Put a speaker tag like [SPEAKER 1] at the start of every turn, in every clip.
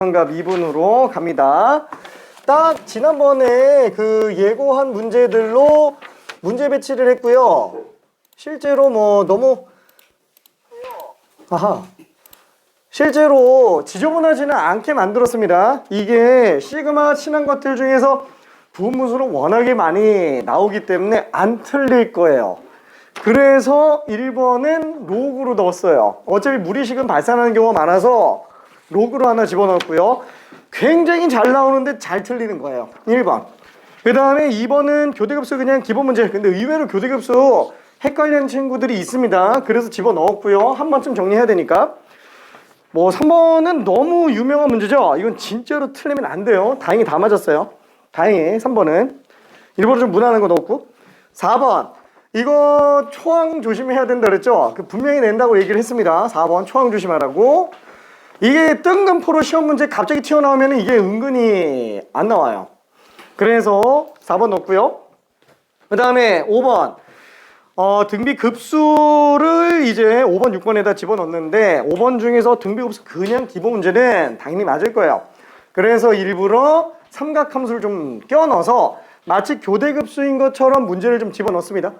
[SPEAKER 1] 정답 2분으로 갑니다. 딱 지난번에 그 예고한 문제들로 문제 배치를 했고요. 실제로 뭐 너무 실제로 지저분하지는 않게 만들었습니다. 이게 시그마 친한 것들 중에서 부분문수로 워낙에 많이 나오기 때문에 안 틀릴 거예요. 그래서 1번은 로그로 넣었어요. 어차피 무리식은 발산하는 경우가 많아서 로그로 하나 집어넣었고요. 굉장히 잘 나오는데 잘 틀리는 거예요. 1번. 그 다음에 2번은 교대급수 그냥 기본 문제. 근데 의외로 교대급수 헷갈리는 친구들이 있습니다. 그래서 집어넣었고요. 한 번쯤 정리해야 되니까. 뭐 3번은 너무 유명한 문제죠. 이건 진짜로 틀리면 안 돼요. 다행히 다 맞았어요. 다행히 3번은. 일부러 좀 무난한 거 넣었고. 4번. 이거 초항 조심해야 된다 그랬죠. 분명히 낸다고 얘기를 했습니다. 4번 초항 조심하라고. 이게 뜬금포로 시험 문제 갑자기 튀어나오면 이게 은근히 안 나와요. 그래서 4번 넣었고요. 그 다음에 5번. 등비급수를 이제 5번, 6번에다 집어넣는데 5번 중에서 등비급수 그냥 기본 문제는 당연히 맞을 거예요. 그래서 일부러 삼각함수를 좀 껴넣어서 마치 교대급수인 것처럼 문제를 좀 집어넣습니다.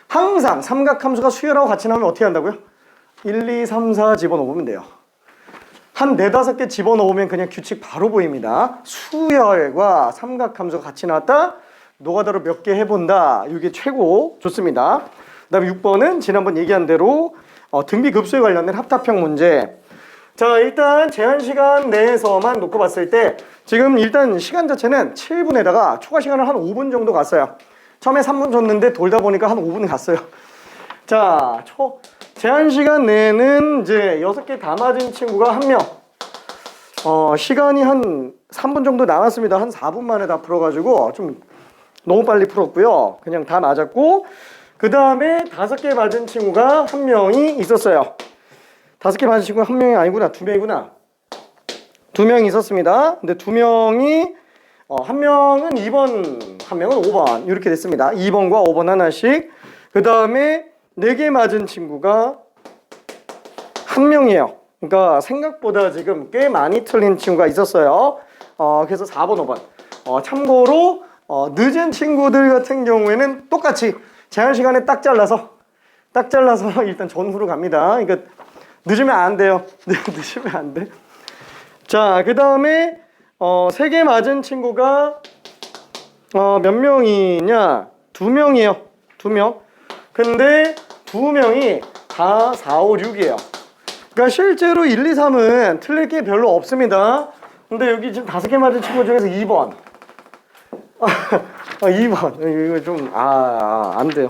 [SPEAKER 1] 항상 삼각함수가 수열하고 같이 나오면 어떻게 한다고요? 1, 2, 3, 4 집어넣으면 돼요. 한 4, 5개 집어넣으면 그냥 규칙 바로 보입니다. 수열과 삼각함수가 같이 나왔다. 노가다로 몇 개 해본다. 이게 최고 좋습니다. 그 다음에 6번은 지난번 얘기한 대로 등비급수에 관련된 합답형 문제. 자, 일단 제한시간 내에서만 놓고 봤을 때 지금 일단 시간 자체는 7분에다가 초과 시간을 한 5분 정도 갔어요. 처음에 3분 줬는데 돌다 보니까 한 5분 갔어요. 자, 제한시간 내에는 이제 6개 다 맞은 친구가 1명. 시간이 한 3분 정도 남았습니다. 한 4분 만에 다 풀어가지고 좀 너무 빨리 풀었고요. 그냥 다 맞았고, 그 다음에 5개 맞은 친구가 1명이 있었어요. 5개 맞은 친구가 1명이 아니구나. 2명이구나. 2명이 있었습니다. 근데 2명이 1명은 2번, 1명은 5번 이렇게 됐습니다. 2번과 5번 하나씩. 그 다음에 4개 맞은 친구가 1명이에요. 그러니까 생각보다 지금 꽤 많이 틀린 친구가 있었어요. 그래서 4번, 5번. 참고로 늦은 친구들 같은 경우에는 똑같이 제한시간에 딱 잘라서 일단 전후로 갑니다. 그러니까 늦으면 안 돼요. 늦으면 안 돼. 자, 그 다음에 3개 맞은 친구가 몇 명이냐? 2명이에요. 2명. 근데 2명이 다 4, 5, 6이에요. 그러니까 실제로 1, 2, 3은 틀릴 게 별로 없습니다. 근데 여기 지금 5개 맞은 친구 중에서 2번. 2번. 이거 좀, 안 돼요.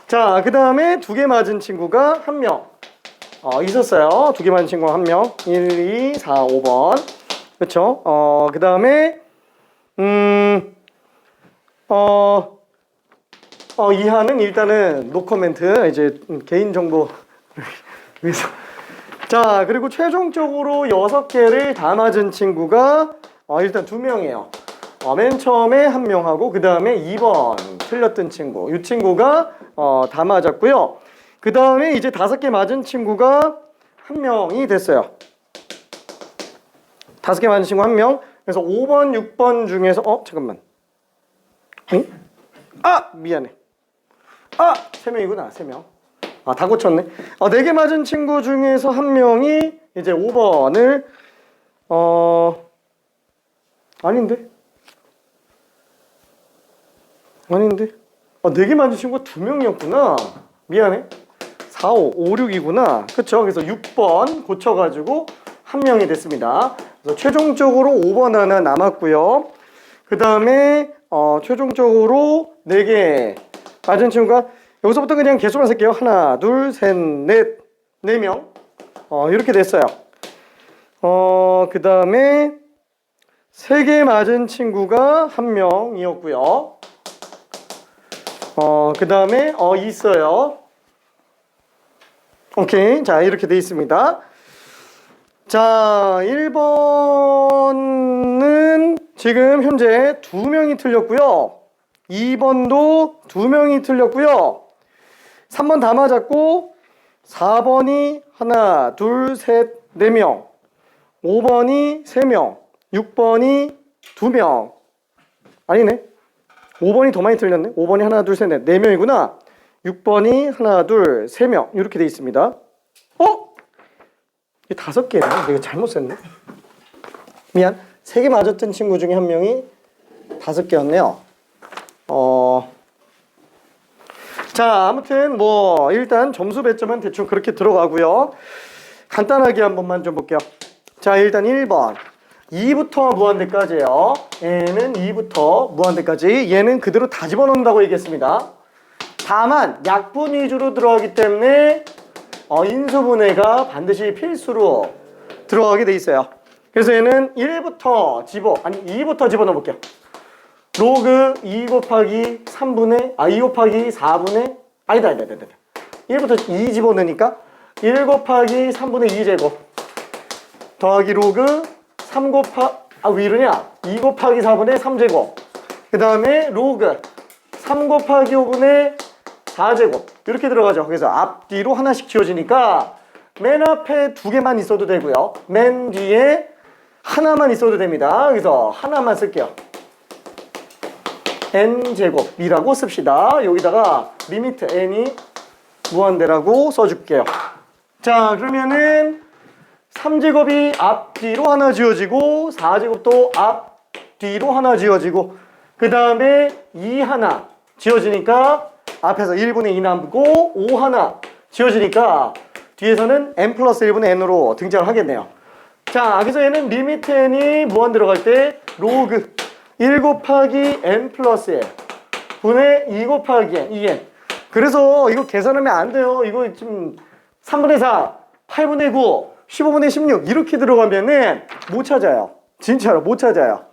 [SPEAKER 1] 자, 그 다음에 2개 맞은 친구가 1명. 있었어요. 2개 맞은 친구가 1명. 1, 2, 4, 5번. 그쵸? 그 다음에, 이하는 일단은 노코멘트. 이제 개인정보 위해서. 자, 그리고 최종적으로 6개를 다 맞은 친구가 일단 2명이에요. 맨 처음에 1명하고 그 다음에 2번 틀렸던 친구. 이 친구가 다 맞았고요. 그 다음에 이제 5개 맞은 친구가 1명이 됐어요. 5개 맞은 친구 1명. 그래서 5번, 6번 중에서 잠깐만. 응? 미안해. 3명이구나. 3명. 다 고쳤네. 4개 맞은 친구 중에서 1명이 이제 5번을 아닌데? 4개 맞은 친구가 2명이었구나. 미안해. 4, 5, 5, 6이구나. 그쵸? 그래서 6번 고쳐가지고 1명이 됐습니다. 그래서 최종적으로 5번 하나 남았고요. 그 다음에 최종적으로 4개 맞은 친구가 여기서부터 그냥 개수만 쓸게요. 하나, 둘, 셋, 넷, 4명. 이렇게 됐어요. 그 다음에 3개 맞은 친구가 1명이었고요. 그 다음에 있어요. 오케이. 자, 이렇게 돼 있습니다. 자, 1번은 지금 현재 2명이 틀렸고요. 2번도 2명이 틀렸고요. 3번 다 맞았고 4번이 하나, 둘, 셋, 4명. 5번이 3명. 6번이 2명. 아니네. 5번이 더 많이 틀렸네. 5번이 하나, 둘, 셋, 넷. 4명이구나. 6번이 하나, 둘, 3명. 이렇게 돼 있습니다. 어? 이게 5개네. 내가 잘못 셌네. 미안. 3개 맞았던 친구 중에 한 명이 5개였네요. 자, 아무튼 뭐 일단 점수 배점은 대충 그렇게 들어가고요. 간단하게 한 번만 좀 볼게요. 자, 일단 1번. 2부터 무한대까지예요. 얘는 2부터 무한대까지. 얘는 그대로 다 집어넣는다고 얘기했습니다. 다만 약분 위주로 들어가기 때문에 인수분해가 반드시 필수로 들어가게 돼 있어요. 그래서 얘는 1부터 2부터 집어넣어 볼게요. 로그 2 곱하기 3분의 2 곱하기 4분의 아니다 1부터 2 집어넣으니까 1 곱하기 3분의 2제곱 더하기 로그 3 곱하기 왜 이러냐 2 곱하기 4분의 3제곱 그 다음에 로그 3 곱하기 5분의 4제곱 이렇게 들어가죠. 그래서 앞뒤로 하나씩 지워지니까 맨 앞에 2개만 있어도 되고요. 맨 뒤에 하나만 있어도 됩니다. 그래서 하나만 쓸게요. n제곱이라고 씁시다. 여기다가 리미트 n이 무한대라고 써줄게요. 자, 그러면은 3제곱이 앞뒤로 하나 지워지고 4제곱도 앞뒤로 하나 지워지고 그 다음에 2 하나 지워지니까 앞에서 1분의 2 남고 5 하나 지워지니까 뒤에서는 n 플러스 1분의 n으로 등장을 하겠네요. 자, 그래서 얘는 리미트 n이 무한 들어갈 때 로그 1 곱하기 n 플러스 1 분의 2 곱하기 n 2n. 그래서 이거 계산하면 안 돼요. 이거 지금 3분의 4, 8분의 9, 15분의 16 이렇게 들어가면은 못 찾아요. 진짜로 못 찾아요.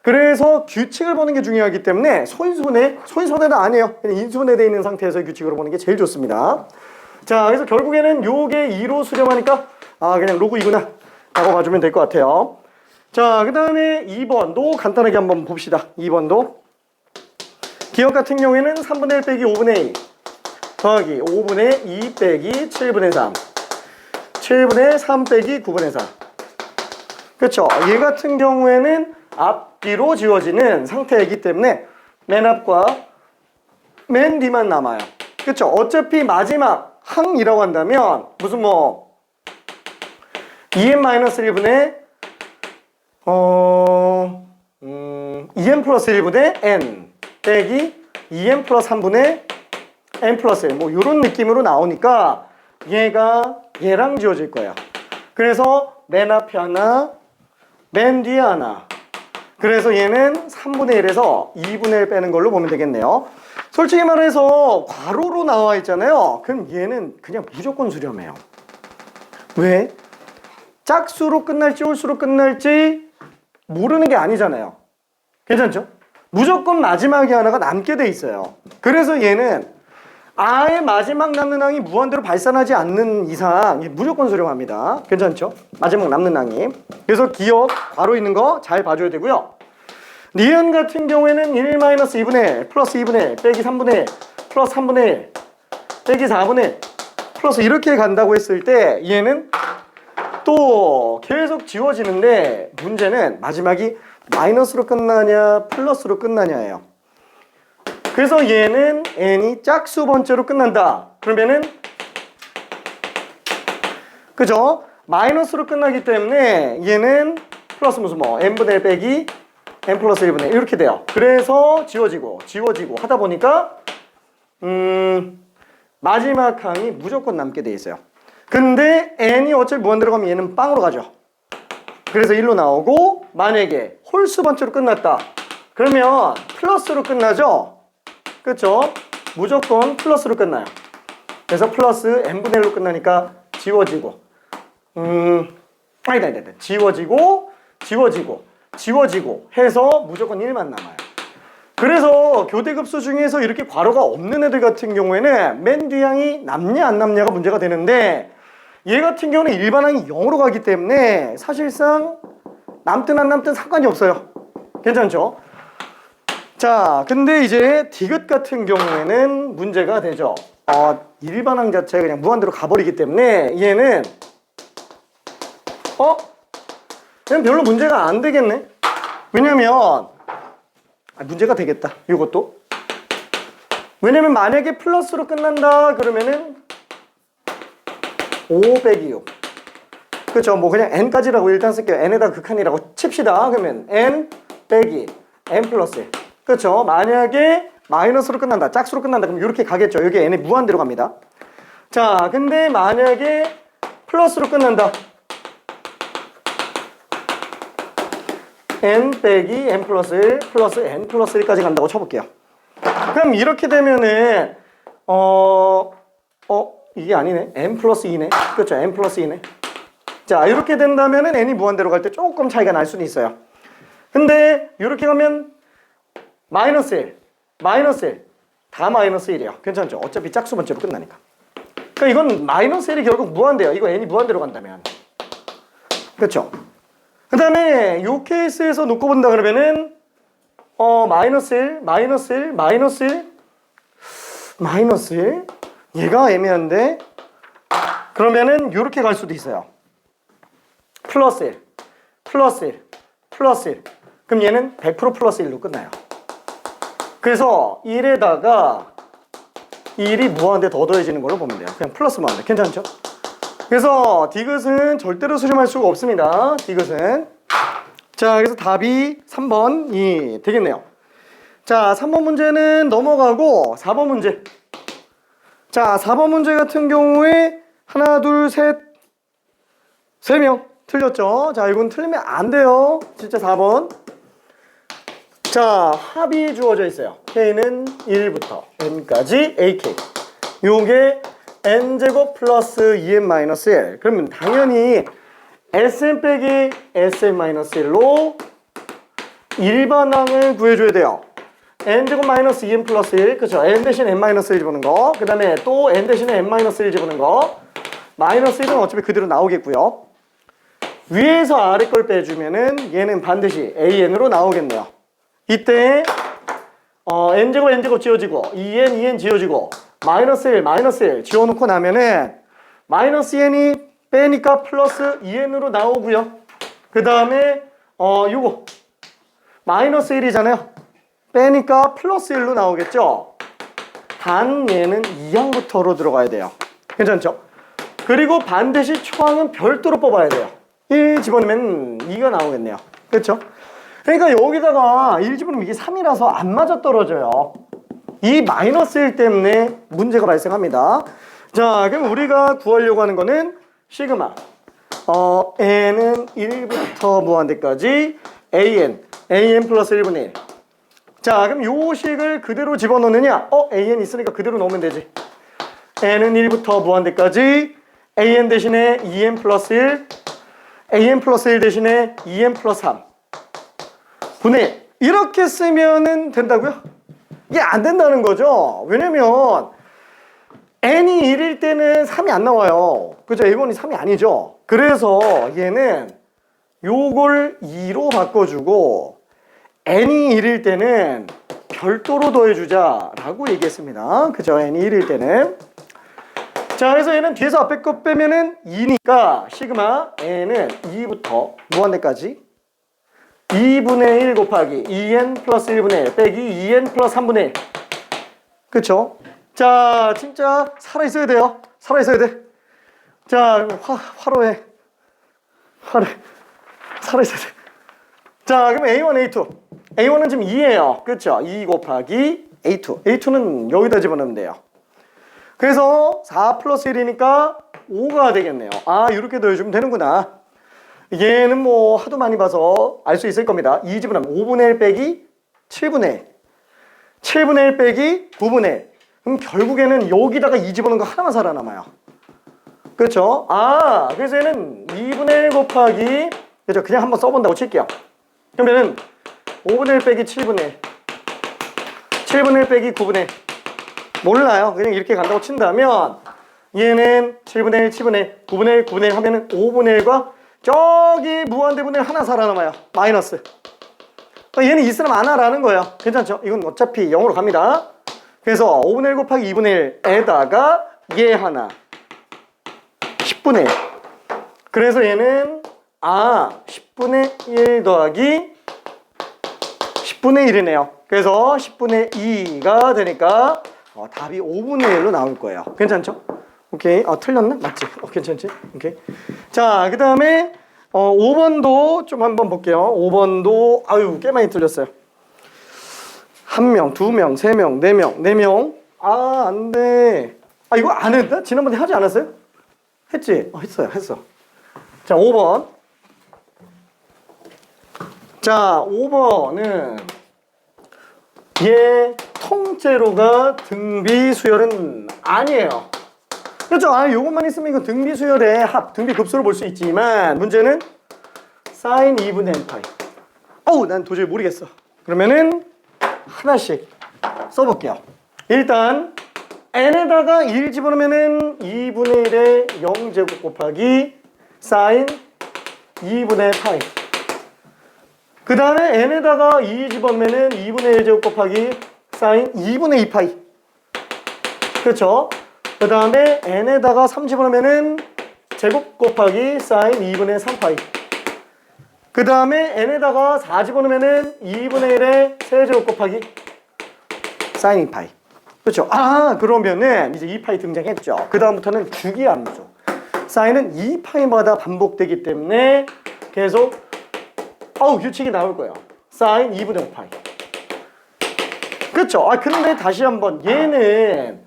[SPEAKER 1] 그래서 규칙을 보는 게 중요하기 때문에 소인수분해는 아니에요. 그냥 인수분해되어 있는 상태에서 규칙으로 보는 게 제일 좋습니다. 자, 그래서 결국에는 요게 2로 수렴하니까 그냥 로그 2구나 라고 봐주면 될 것 같아요. 자, 그 다음에 2번도 간단하게 한번 봅시다. 2번도 기억 같은 경우에는 3분의 1 빼기 5분의 2 더하기 5분의 2 빼기 7분의 3 7분의 3 빼기 9분의 4 그쵸? 얘 같은 경우에는 앞뒤로 지워지는 상태이기 때문에 맨 앞과 맨 뒤만 남아요. 그쵸? 어차피 마지막 항이라고 한다면 무슨 2n-1분의 2n 플러스 1분의 n 빼기 2n 플러스 3분의 n 플러스 1 이런 느낌으로 나오니까 얘랑 지워질 거예요. 그래서 맨 앞에 하나 맨 뒤에 하나 그래서 얘는 3분의 1에서 2분의 1 빼는 걸로 보면 되겠네요. 솔직히 말해서 괄호로 나와 있잖아요. 그럼 얘는 그냥 무조건 수렴해요. 왜? 짝수로 끝날지 홀수로 끝날지 모르는 게 아니잖아요. 괜찮죠? 무조건 마지막에 하나가 남게 돼 있어요. 그래서 얘는 아예 마지막 남는 항이 무한대로 발산하지 않는 이상 무조건 수렴합니다. 괜찮죠? 마지막 남는 항이. 그래서 기억 괄호 있는 거 잘 봐줘야 되고요. 니은 같은 경우에는 1-2분의 1 플러스 2분의 1 빼기 3분의 1 플러스 3분의 1 빼기 4분의 1 플러스 이렇게 간다고 했을 때 얘는 또 계속 지워지는데 문제는 마지막이 마이너스로 끝나냐 플러스로 끝나냐예요. 그래서 얘는 n이 짝수 번째로 끝난다. 그러면은 그죠? 마이너스로 끝나기 때문에 얘는 플러스 무슨 n분의 1 빼기 n 플러스 1분의 1 이렇게 돼요. 그래서 지워지고 하다 보니까 마지막 항이 무조건 남게 돼 있어요. 근데 n이 어차피 무한 들어가면 얘는 빵으로 가죠. 그래서 1로 나오고 만약에 홀수 번째로 끝났다. 그러면 플러스로 끝나죠? 그쵸? 무조건 플러스로 끝나요. 그래서 플러스 n분의 1로 끝나니까 지워지고 아니다. 지워지고 해서 무조건 1만 남아요. 그래서 교대급수 중에서 이렇게 괄호가 없는 애들 같은 경우에는 맨 뒤항이 남냐 안 남냐가 문제가 되는데 얘 같은 경우는 일반항이 0으로 가기 때문에 사실상 남든 안 남든 상관이 없어요. 괜찮죠? 자, 근데 이제 디귿 같은 경우에는 문제가 되죠. 일반항 자체가 그냥 무한대로 가버리기 때문에 얘는 그냥 별로 문제가 안 되겠네. 왜냐면 문제가 되겠다. 이것도. 왜냐면 만약에 플러스로 끝난다 그러면은 5 빼기 6. 그렇죠. 뭐 그냥 n까지라고 일단 쓸게요. n에다 극한이라고 칩시다. 그러면 n 빼기 n 플러스 1. 그렇죠. 만약에 마이너스로 끝난다, 짝수로 끝난다 그럼 이렇게 가겠죠. 여기 n이 무한대로 갑니다. 자, 근데 만약에 플러스로 끝난다, n 빼기 n 플러스 1 플러스 n 플러스 1까지 간다고 쳐볼게요. 그럼 이렇게 되면은 이게 아니네. n 플러스 2네. 그렇죠. n 플러스 2네. 자, 이렇게 된다면은 n이 무한대로 갈 때 조금 차이가 날 수는 있어요. 근데 이렇게 가면 마이너스 1, 마이너스 1, 다 마이너스 1이에요. 괜찮죠? 어차피 짝수 번째로 끝나니까. 그러니까 이건 마이너스 1이 결국 무한대예요. 이거 n이 무한대로 간다면. 그렇죠? 그 다음에 이 케이스에서 놓고 본다 그러면은 마이너스 1, 마이너스 1, 마이너스 1, 마이너스 1 얘가 애매한데 그러면은 이렇게 갈 수도 있어요. 플러스 1, 플러스 1, 플러스 1. 그럼 얘는 100% 플러스 1로 끝나요. 그래서 1에다가 1이 무한대 더 더해지는 걸로 보면 돼요. 그냥 플러스 무한대. 괜찮죠? 그래서 디귿은 절대로 수렴할 수가 없습니다. 디귿은. 자, 그래서 답이 3번이 되겠네요. 자, 3번 문제는 넘어가고 4번 문제. 자, 4번 문제 같은 경우에 하나, 둘, 셋, 3명 틀렸죠? 자, 이건 틀리면 안 돼요. 진짜 4번. 자, 합이 주어져 있어요. K는 1부터 N까지 AK. 요게 N제곱 플러스 2N 마이너스 1. 그러면 당연히 Sn 빼기 Sn 마이너스 1로 일반항을 구해줘야 돼요. N제곱 마이너스 2N 플러스 1. 그쵸? N 대신 N 마이너스 1 집어넣는 거. 그 다음에 또 N 대신에 N 마이너스 1 집어넣는 거. 마이너스 1은 어차피 그대로 나오겠고요. 위에서 아래 걸 빼주면은 얘는 반드시 AN으로 나오겠네요. 이때 n제곱 n제곱 지워지고 2n 2n 지워지고 마이너스 1 마이너스 1 지워놓고 나면은 마이너스 n이 빼니까 플러스 2n으로 나오고요. 그 다음에 요거 마이너스 1이잖아요. 빼니까 플러스 1로 나오겠죠. 단 얘는 2항부터로 들어가야 돼요. 괜찮죠? 그리고 반드시 초항은 별도로 뽑아야 돼요. 1 집어넣으면 2가 나오겠네요. 그렇죠? 그러니까 여기다가 1 집어넣으면 이게 3이라서 안 맞아떨어져요. 이 마이너스 1 때문에 문제가 발생합니다. 자, 그럼 우리가 구하려고 하는 거는 시그마 n은 1부터 무한대까지 an 플러스 1분의 1. 자, 그럼 요 식을 그대로 집어넣느냐? an 있으니까 그대로 넣으면 되지. n은 1부터 무한대까지 an 대신에 2n 플러스 1 an 플러스 1 대신에 2n 플러스 3 분의 이렇게 쓰면은 된다고요? 이게 안 된다는 거죠. 왜냐면 n이 1일 때는 3이 안 나와요. 그죠? a1이 3이 아니죠. 그래서 얘는 요걸 2로 바꿔주고 n이 1일 때는 별도로 더해주자 라고 얘기했습니다. 그죠? n이 1일 때는. 자, 그래서 얘는 뒤에서 앞에 거 빼면은 2니까 시그마 n은 2부터 무한대까지 2분의 1 곱하기 2n 플러스 1분의 1 빼기 2n 플러스 3분의 1. 그쵸? 자, 진짜 살아있어야 돼요. 살아있어야 돼. 자, 화로에 살아있어야 돼. 자, 그럼 A1, A2. A1은 지금 2예요. 그쵸? 2 곱하기 A2. A2는 여기다 집어넣으면 돼요. 그래서 4 플러스 1이니까 5가 되겠네요. 아, 이렇게 더해주면 되는구나. 얘는 뭐 하도 많이 봐서 알 수 있을 겁니다. 2 집어넣으면 5분의 1 빼기 7분의 1. 7분의 1 빼기 9분의 1. 그럼 결국에는 여기다가 2 집어넣은 거 하나만 살아남아요. 그렇죠? 아, 그래서 얘는 2분의 1 곱하기, 그죠? 그냥 한번 써본다고 칠게요. 그러면은 5분의 1 빼기 7분의 1. 7분의 1 빼기 9분의 1. 몰라요. 그냥 이렇게 간다고 친다면 얘는 7분의 1, 7분의 1, 9분의 1, 9분의 1 하면은 5분의 1과 저기 무한대분의 1 하나 살아남아요. 마이너스. 얘는 있으면 안 하라는 거예요. 괜찮죠? 이건 어차피 0으로 갑니다. 그래서 5분의 1 곱하기 2분의 1에다가 얘 하나 10분의 1. 그래서 얘는 10분의 10분의 1 더하기 10분의 1이네요. 그래서 10분의 2가 되니까 답이 5분의 1로 나올 거예요. 괜찮죠? 오케이. 틀렸나? 맞지? 괜찮지? 오케이. 자, 그 다음에 5번도 좀 한번 볼게요. 5번도 아유 꽤 많이 틀렸어요. 1명, 2명, 3명, 4명, 4명. 아, 안 돼. 이거 안 했다? 지난번에 하지 않았어요? 했지? 했어. 자, 5번. 자, 5번은 얘 통째로가 등비 수열은 아니에요. 그렇죠? 요것만 있으면 이거 등비 수열의 합, 등비 급수로 볼 수 있지만 문제는 사인 2분의 n파이. 난 도저히 모르겠어. 그러면은 하나씩 써볼게요. 일단 n에다가 1 집어넣으면은 2분의 1의 0제곱 곱하기 사인 2분의 파이. 그 다음에 n에다가 2 집어넣으면은 2분의 1제곱 곱하기 사인 2분의 2파이. 그렇죠? 그 다음에 n에다가 3 집어넣으면은 제곱 곱하기 사인 2분의 3파이. 그 다음에 n에다가 4 집어넣으면은 2분의 1의 세제곱 곱하기 사인 2파이. 그렇죠? 그러면은 이제 2파이 등장했죠. 그 다음부터는 주기함수. 사인은 2파이마다 반복되기 때문에 계속 규칙이 나올 거예요. 사인 2분의 5파이. 그렇죠? 근데 다시 한번 얘는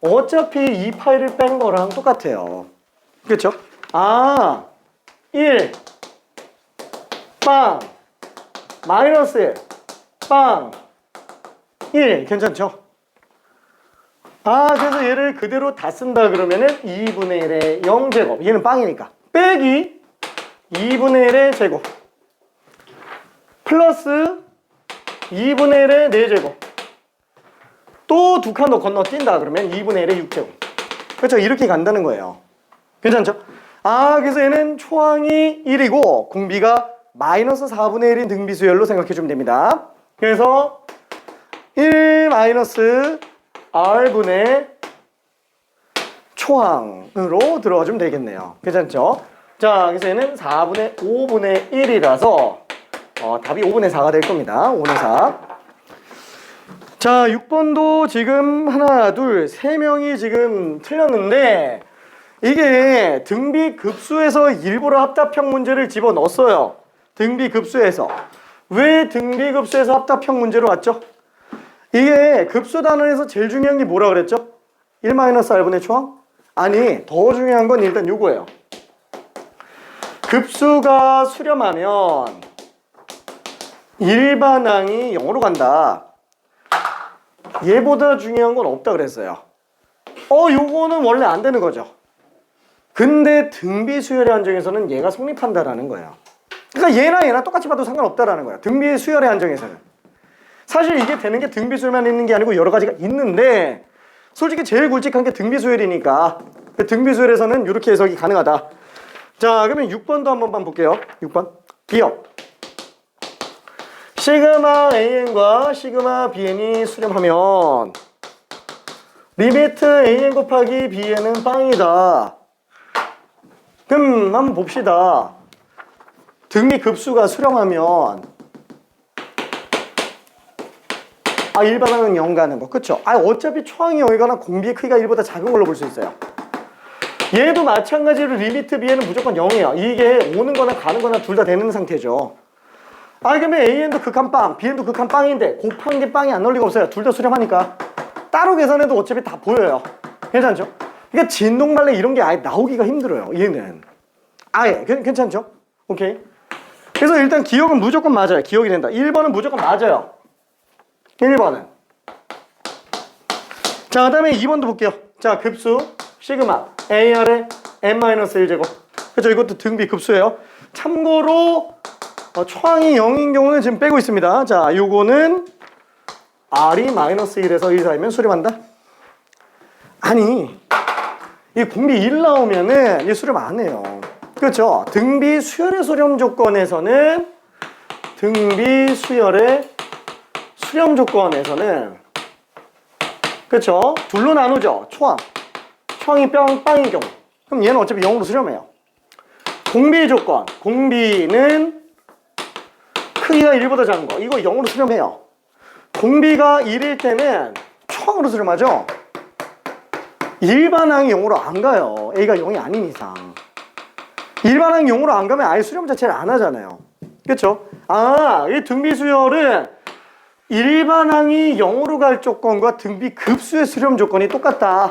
[SPEAKER 1] 어차피 2파이를 뺀 거랑 똑같아요. 그렇죠? 1 빵 마이너스 1 빵 1 괜찮죠? 그래서 얘를 그대로 다 쓴다 그러면은 2분의 1의 0제곱 얘는 빵이니까 빼기 2분의 1의 제곱 플러스 2분의 1의 4제곱 또 두 칸 더 건너뛴다 그러면 2분의 1의 6제곱. 그렇죠? 이렇게 간다는 거예요. 괜찮죠? 그래서 얘는 초항이 1이고 공비가 마이너스 4분의 1인 등비수열로 생각해 주면 됩니다. 그래서 1 마이너스 r분의 초항으로 들어가 주면 되겠네요. 괜찮죠? 자, 그래서 얘는 5분의 1이라서 답이 5분의 4가 될 겁니다. 5분의 4. 자, 6번도 지금 하나, 둘, 3명이 지금 틀렸는데 이게 등비급수에서 일부러 합답형 문제를 집어넣었어요. 등비급수에서. 왜 등비급수에서 합답형 문제로 왔죠? 이게 급수 단원에서 제일 중요한 게 뭐라 그랬죠? 1-r분의 초항? 아니, 더 중요한 건 일단 요거예요. 급수가 수렴하면 일반항이 0으로 간다. 얘보다 중요한 건 없다 그랬어요. 요거는 원래 안 되는 거죠. 근데 등비수열의 한정에서는 얘가 성립한다라는 거예요. 그러니까 얘나 똑같이 봐도 상관없다라는 거예요. 등비수열의 한정에서는. 사실 이게 되는 게 등비수열만 있는 게 아니고 여러 가지가 있는데 솔직히 제일 굵직한 게 등비수열이니까 등비수열에서는 이렇게 해석이 가능하다. 자, 그러면 6번도 한번 볼게요. 6번 기억 시그마 AN과 시그마 BN이 수렴하면 리미트 AN 곱하기 BN은 빵이다. 그럼 한번 봅시다. 등비급수가 수렴하면 일반항은 0 가는 거. 그쵸? 어차피 초항이 0이거나 공비의 크기가 1보다 작은 걸로 볼 수 있어요. 얘도 마찬가지로 리미트 B에는 무조건 0이에요. 이게 오는 거나 가는 거나 둘 다 되는 상태죠. 그러면 AN도 극한 빵, BN도 극한 빵인데 곱한 게 빵이 안 나올 리가 없어요. 둘 다 수렴하니까. 따로 계산해도 어차피 다 보여요. 괜찮죠? 그러니까 진동말레 이런 게 아예 나오기가 힘들어요. 얘는. 괜찮죠? 오케이. 그래서 일단 기억은 무조건 맞아요. 기억이 된다. 1번은 무조건 맞아요. 1번은. 자, 그 다음에 2번도 볼게요. 자, 급수 시그마 AR의 n-1제곱. 그렇죠? 이것도 등비 급수예요. 참고로 초항이 0인 경우는 지금 빼고 있습니다. 자, 요거는 R이 -1에서 1 사이면 수렴한다? 아니, 이 공비 1 나오면은 이 수렴 안 해요. 그렇죠? 등비 수열의 수렴 조건에서는 등비 수열의 수렴 조건에서는 그렇죠? 둘로 나누죠. 초항이 빵인 경우. 그럼 얘는 어차피 0으로 수렴해요. 공비 조건. 공비는 공비가 1보다 작은 거 이거 0으로 수렴해요. 공비가 1일 때는 초항으로 수렴하죠. 일반항이 0으로 안 가요. A가 0이 아닌 이상. 일반항이 0으로 안 가면 아예 수렴 자체를 안 하잖아요. 그쵸? 이 등비 수열은 일반항이 0으로 갈 조건과 등비 급수의 수렴 조건이 똑같다.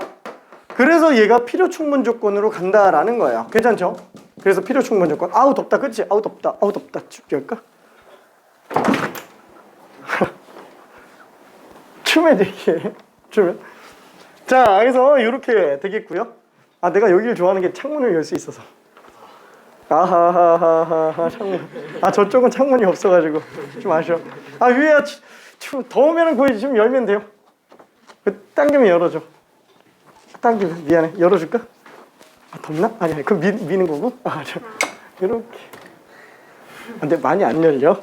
[SPEAKER 1] 그래서 얘가 필요 충분 조건으로 간다라는 거예요. 괜찮죠? 그래서 필요 충분 조건. 아우 덥다, 그치? 아우 덥다, 아우 덥다. 춥게 할까? 추면 되게 추면. 자, 그래서 이렇게 되겠고요. 내가 여기를 좋아하는 게 창문을 열 수 있어서. 아하하하하 창문. 저쪽은 창문이 없어가지고 좀 아쉬워. 위에야 더우면은 거의 지금 열면 돼요. 당기면 열어줘. 당기면 미안해. 열어줄까? 덥나? 아니 그럼 미는 거고. 이렇게. 근데 많이 안 열려.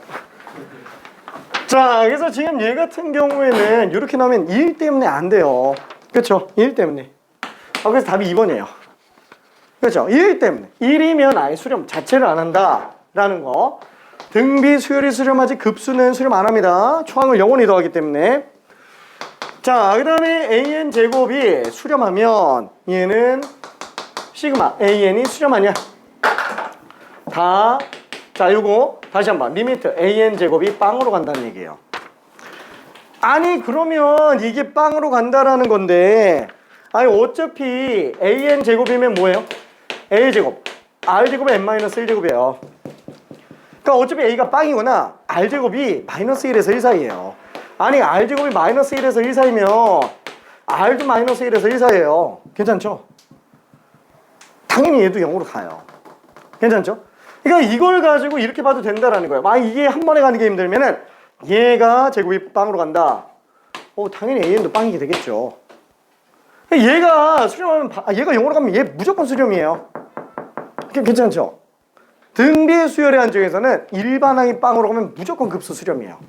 [SPEAKER 1] 자, 그래서 지금 얘 같은 경우에는 이렇게 나오면 1 때문에 안 돼요. 그렇죠? 1 때문에. 그래서 답이 2번이에요. 그렇죠? 1 때문에. 1이면 아예 수렴 자체를 안 한다라는 거. 등비 수열이 수렴하지 급수는 수렴 안 합니다. 초항을 영원히 더하기 때문에. 자, 그 다음에 AN 제곱이 수렴하면 얘는 시그마 AN이 수렴하냐? 자, 요거 다시 한번 리미트 AN 제곱이 빵으로 간다는 얘기예요. 그러면 이게 빵으로 간다라는 건데 어차피 AN 제곱이면 뭐예요? A 제곱 R 제곱은 n-1 제곱이에요. 그러니까 어차피 A가 빵이거나 R 제곱이 마이너스 1에서 1 사이예요. R 제곱이 마이너스 1에서 1 사이면 R도 마이너스 1에서 1 사이예요. 괜찮죠? 당연히 얘도 0으로 가요. 괜찮죠? 그러니까 이걸 가지고 이렇게 봐도 된다라는 거예요. 이게 한 번에 가는 게 힘들면은 얘가 제곱이 빵으로 간다. 당연히 AN도 빵이게 되겠죠. 얘가 수렴하면 얘가 0으로 가면 얘 무조건 수렴이에요. 괜찮죠? 등비 수열의 한정에서는 일반항이 빵으로 가면 무조건 급수 수렴이에요.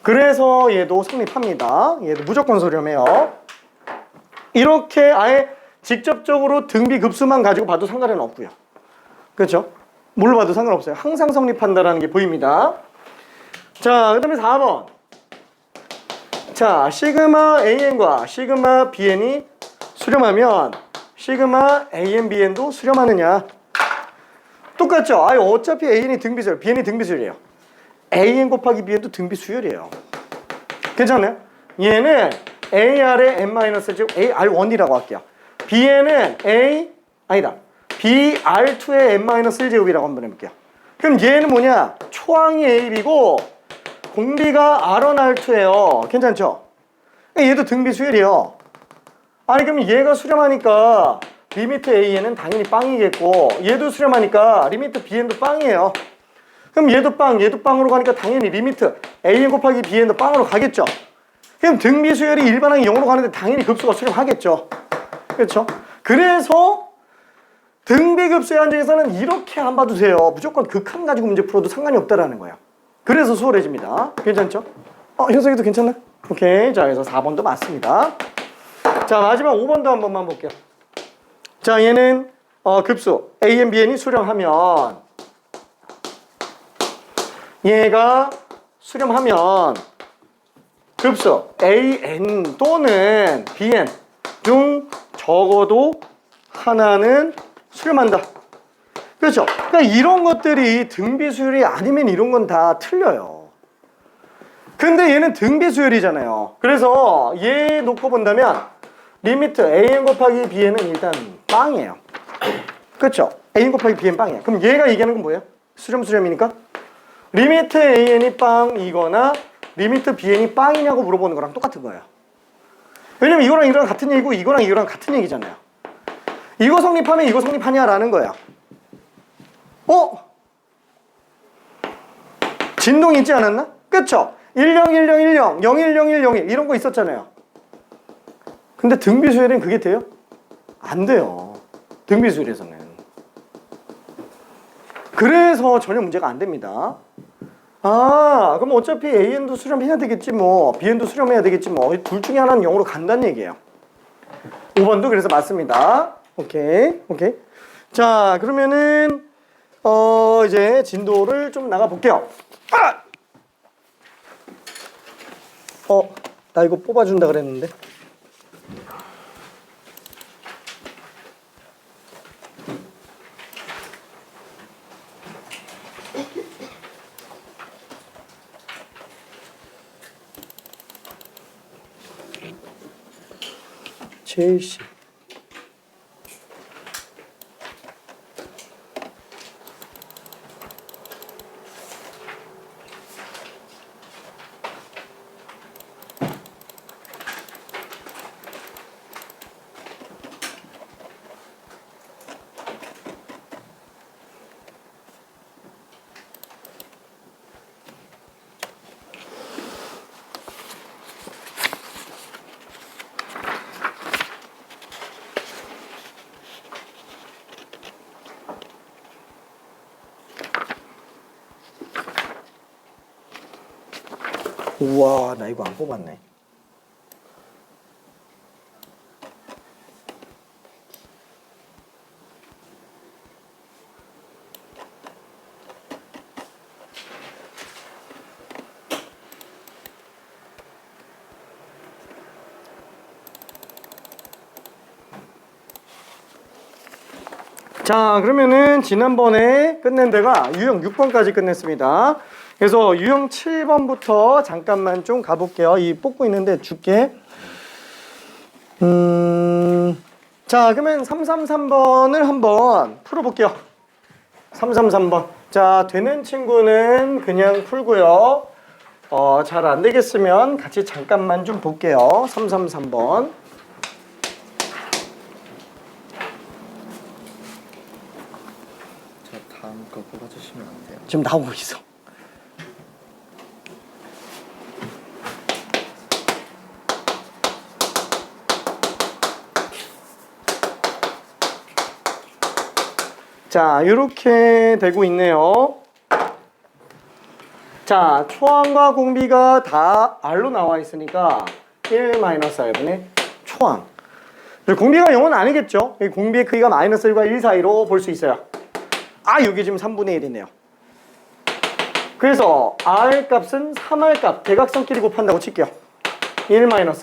[SPEAKER 1] 그래서 얘도 성립합니다. 얘도 무조건 수렴해요. 이렇게 아예 직접적으로 등비 급수만 가지고 봐도 상관은 없고요. 그렇죠? 뭘로 봐도 상관없어요. 항상 성립한다라는 게 보입니다. 자, 그 다음에 4번. 자, 시그마 AN과 시그마 BN이 수렴하면 시그마 AN, BN도 수렴하느냐? 똑같죠? 어차피 AN이 등비수열, BN이 등비수열이에요. AN 곱하기 BN도 등비수열이에요. 괜찮나요? 얘는 AR의 n-제곱 AR1이라고 할게요. BN은 BR2의 n-1제곱이라고 한번 해볼게요. 그럼 얘는 뭐냐? 초항이 AB고 공비가 R1R2예요. 괜찮죠? 얘도 등비수열이에요. 그럼 얘가 수렴하니까 리미트 AN은 당연히 빵이겠고 얘도 수렴하니까 리미트 BN도 빵이에요. 그럼 얘도 빵으로 가니까 당연히 리미트 AN 곱하기 BN도 빵으로 가겠죠. 그럼 등비수열이 일반항이 0으로 가는데 당연히 급수가 수렴하겠죠. 그렇죠? 그래서 등비급수의 한정에서는 이렇게 안 봐도 돼요. 무조건 극한 가지고 문제 풀어도 상관이 없다라는 거예요. 그래서 수월해집니다. 괜찮죠? 현석이도 괜찮나? 오케이. 자, 그래서 4번도 맞습니다. 자, 마지막 5번도 한 번만 볼게요. 자, 얘는 급수 AN, BN이 수렴하면 얘가 수렴하면 급수 AN 또는 BN 중 적어도 하나는 수렴한다. 그렇죠? 그러니까 이런 것들이 등비수열이 아니면 이런 건 다 틀려요. 근데 얘는 등비수열이잖아요. 그래서 얘 놓고 본다면 리미트 AN 곱하기 BN은 일단 빵이에요. 그렇죠? AN 곱하기 BN 빵이에요. 그럼 얘가 얘기하는 건 뭐예요? 수렴이니까 리미트 AN이 빵이거나 리미트 BN이 빵이냐고 물어보는 거랑 똑같은 거예요. 왜냐면 이거랑 이거랑 같은 얘기고 이거랑 이거랑 같은 얘기잖아요. 이거 성립하면 이거 성립하냐라는 거야. 진동이 있지 않았나? 그쵸? 101010, 010101 이런 거 있었잖아요. 근데 등비수열은 그게 돼요? 안 돼요. 등비수열에서는. 그래서 전혀 문제가 안 됩니다. 그럼 어차피 AN도 수렴해야 되겠지 뭐 BN도 수렴해야 되겠지 뭐 둘 중에 하나는 0으로 간다는 얘기예요. 5번도 그래서 맞습니다. 오케이. 자, 그러면은 이제 진도를 좀 나가 볼게요. 아! 나 이거 뽑아준다 그랬는데. 첼시. 우와, 나 이거 안 뽑았네. 자, 그러면은 지난번에 끝낸 데가 유형 6번까지 끝냈습니다. 그래서 유형 7번부터 잠깐만 좀 가볼게요. 이 뽑고 있는데 줄게. 자, 그러면 333번을 한번 풀어볼게요. 333번. 자, 되는 친구는 그냥 풀고요. 잘 안 되겠으면 같이 잠깐만 좀 볼게요. 333번.
[SPEAKER 2] 저 다음 거 뽑아주시면 안 돼요?
[SPEAKER 1] 지금 나오고 있어. 자, 이렇게 되고 있네요. 자, 초항과 공비가 다 R로 나와 있으니까 1-R분의 초항. 공비가 0은 아니겠죠? 공비의 크기가 -1과 1 사이로 볼 수 있어요. 여기 지금 3분의 1이네요. 그래서 R 값은 3R 값, 대각선끼리 곱한다고 칠게요. 1-R.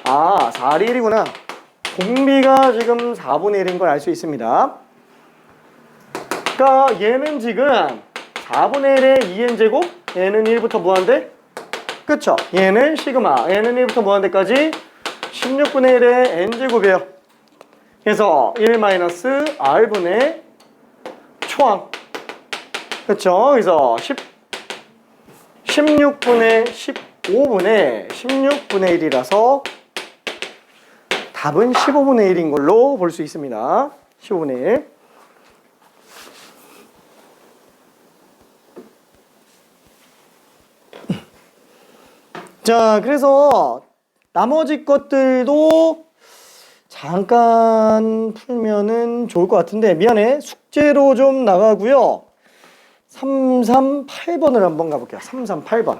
[SPEAKER 1] 4리 1이구나. 공비가 지금 4분의 1인 걸 알 수 있습니다. 그러니까 얘는 지금 4분의 1의 2n제곱, 얘는 1부터 무한대, 그쵸? 얘는 시그마, 얘는 1부터 무한대까지 16분의 1의 n제곱이에요. 그래서 1-R분의 초항, 그쵸? 그래서 16분의 15분의 16분의 1이라서 답은 15분의 1인 걸로 볼 수 있습니다. 15분의 1. 자, 그래서 나머지 것들도 잠깐 풀면은 좋을 것 같은데, 미안해. 숙제로 좀 나가고요. 338번을 한번 가볼게요. 338번.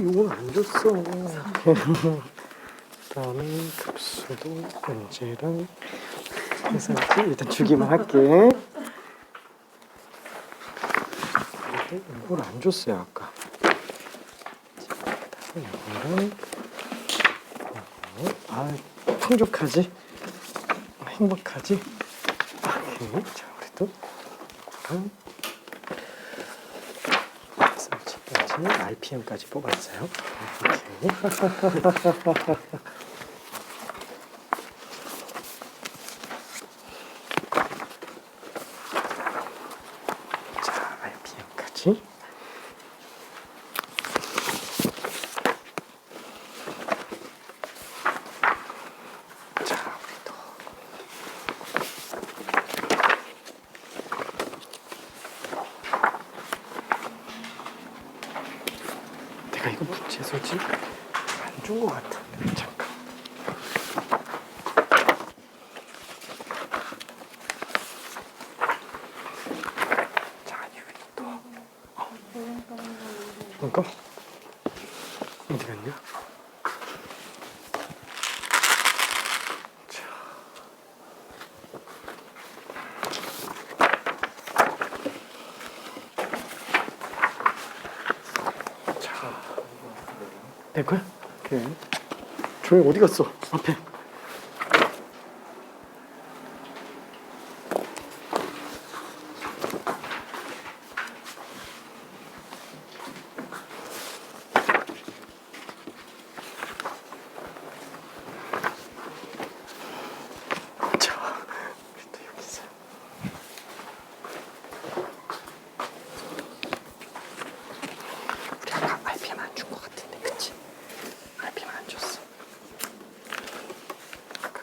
[SPEAKER 1] 요건 안 줬어. 그다음에 급수도 언제랑 해설지 일단 주기만 할게. 이걸 안 줬어요 아까. 이거랑 아 풍족하지? 행복하지? 오케이. 자 우리도 이거랑 설치까지 RPM까지 뽑았어요. 오케이. 자 RPM까지. 내가 이거 문제 소지 안 준 것 같은데 잠깐. 자 이거 또 이거 어디 갔냐? 내 거야? 오케이. 조용히 어디 갔어? 앞에. 자, 또 여기 있어. 우리 아까 RPM 안 준 것 같은데, 그치? RPM 안 줬어. 오케이.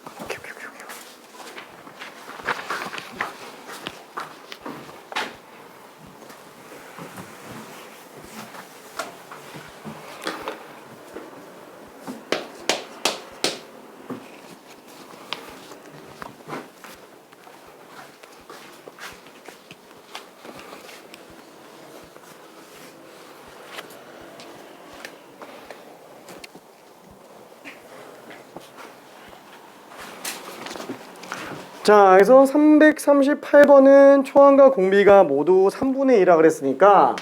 [SPEAKER 1] 자, 그래서 338번은 초항과 공비가 모두 3분의 1이라 그랬으니까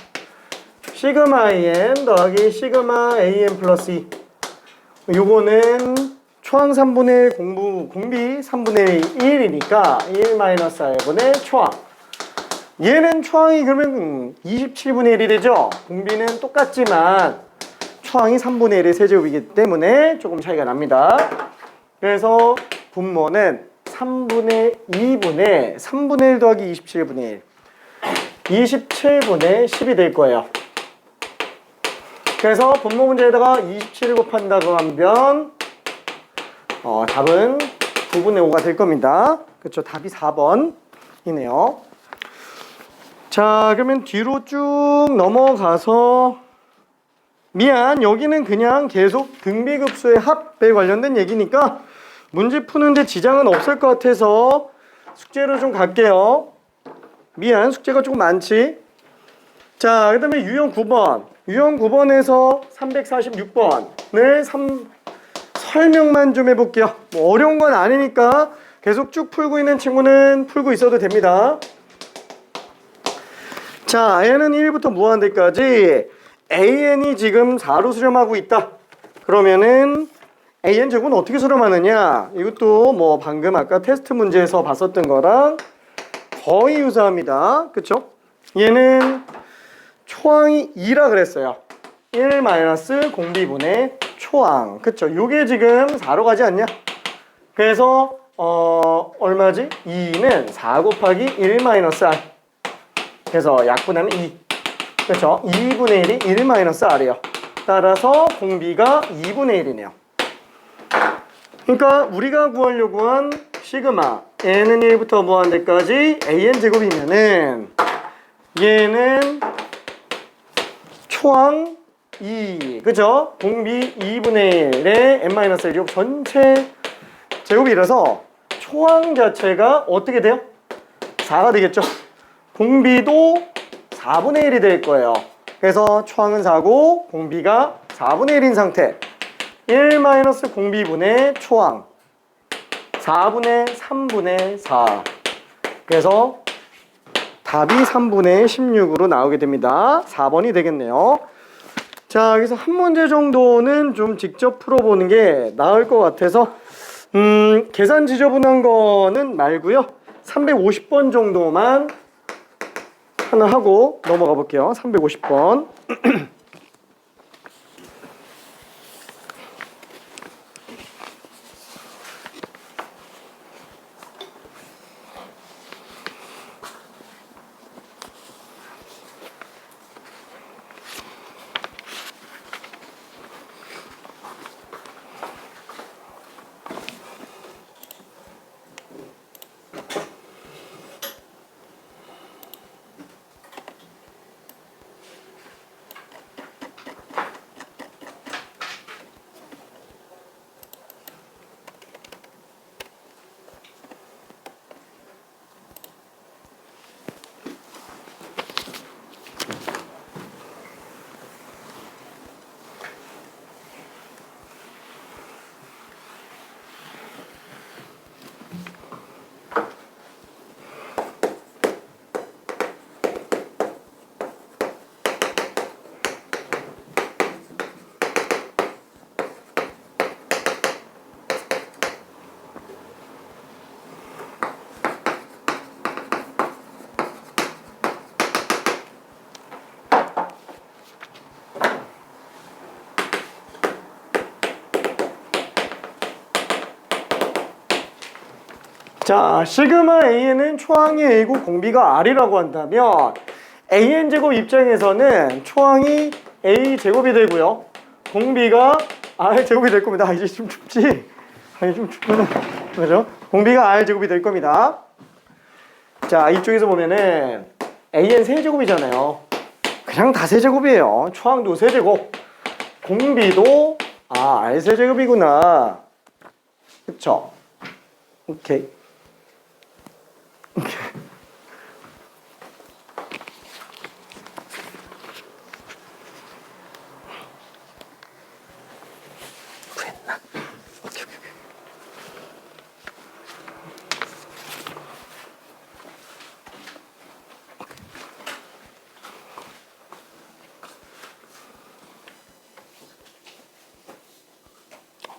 [SPEAKER 1] 시그마 AM 더하기 시그마 AM 플러스 2 요거는 초항 3분의 1 공비 3분의 1이니까 1 마이너스 R분의 초항. 얘는 초항이 그러면 27분의 1이 되죠? 공비는 똑같지만 초항이 3분의 1의 세제곱이기 때문에 조금 차이가 납니다. 그래서 분모는 3분의 2분의 3분의 1 더하기 27분의 1 27분의 10이 될 거예요. 그래서 분모 문제에다가 27을 곱한다고 하면 답은 9분의 5가 될 겁니다. 그렇죠? 답이 4번이네요. 자, 그러면 뒤로 쭉 넘어가서 미안, 여기는 그냥 계속 등비급수의 합에 관련된 얘기니까 문제 푸는데 지장은 없을 것 같아서 숙제로 좀 갈게요. 미안, 숙제가 조금 많지. 자, 그 다음에 유형 9번. 유형 9번에서 346번을 설명만 좀 해볼게요. 뭐 어려운 건 아니니까 계속 쭉 풀고 있는 친구는 풀고 있어도 됩니다. 자, n은 1부터 무한대까지 an이 지금 4로 수렴하고 있다. 그러면은 an 제곱은 어떻게 수렴하느냐? 이것도 뭐 방금 아까 테스트 문제에서 봤었던 거랑 거의 유사합니다. 그쵸? 얘는 초항이 2라 그랬어요. 1 마이너스 공비분의 초항. 그쵸? 요게 지금 4로 가지 않냐? 그래서 얼마지? 2는 4 곱하기 1 마이너스 r. 그래서 약분하면 2. 그쵸? 2분의 1이 1 마이너스 r이요. 따라서 공비가 2분의 1이네요. 그러니까 우리가 구하려고 한 시그마 n은 1부터 무한대까지 an 제곱이면은 얘는 초항 2, 그죠? 공비 2분의 1에 n-1 전체 제곱이라서 초항 자체가 어떻게 돼요? 4가 되겠죠? 공비도 4분의 1이 될 거예요. 그래서 초항은 4고 공비가 4분의 1인 상태. 1 마이너스 공비분의 초항 4분의 3분의 4. 그래서 답이 3분의 16으로 나오게 됩니다. 4번이 되겠네요. 자, 여기서 한 문제 정도는 좀 직접 풀어보는 게 나을 것 같아서 계산 지저분한 거는 말고요. 350번 정도만 하나 하고 넘어가 볼게요. 350번. 자, 시그마 A는 초항이 A고 공비가 R이라고 한다면 AN제곱 입장에서는 초항이 A제곱이 되고요. 공비가 R제곱이 될 겁니다. 이제 좀 춥지? 아니, 좀 춥구나. 그죠? 공비가 R제곱이 될 겁니다. 자, 이쪽에서 보면은 AN 세제곱이잖아요. 그냥 다 세제곱이에요. 초항도 세제곱. 공비도 R 세제곱이구나. 그쵸? 오케이. 구했나? 오케이.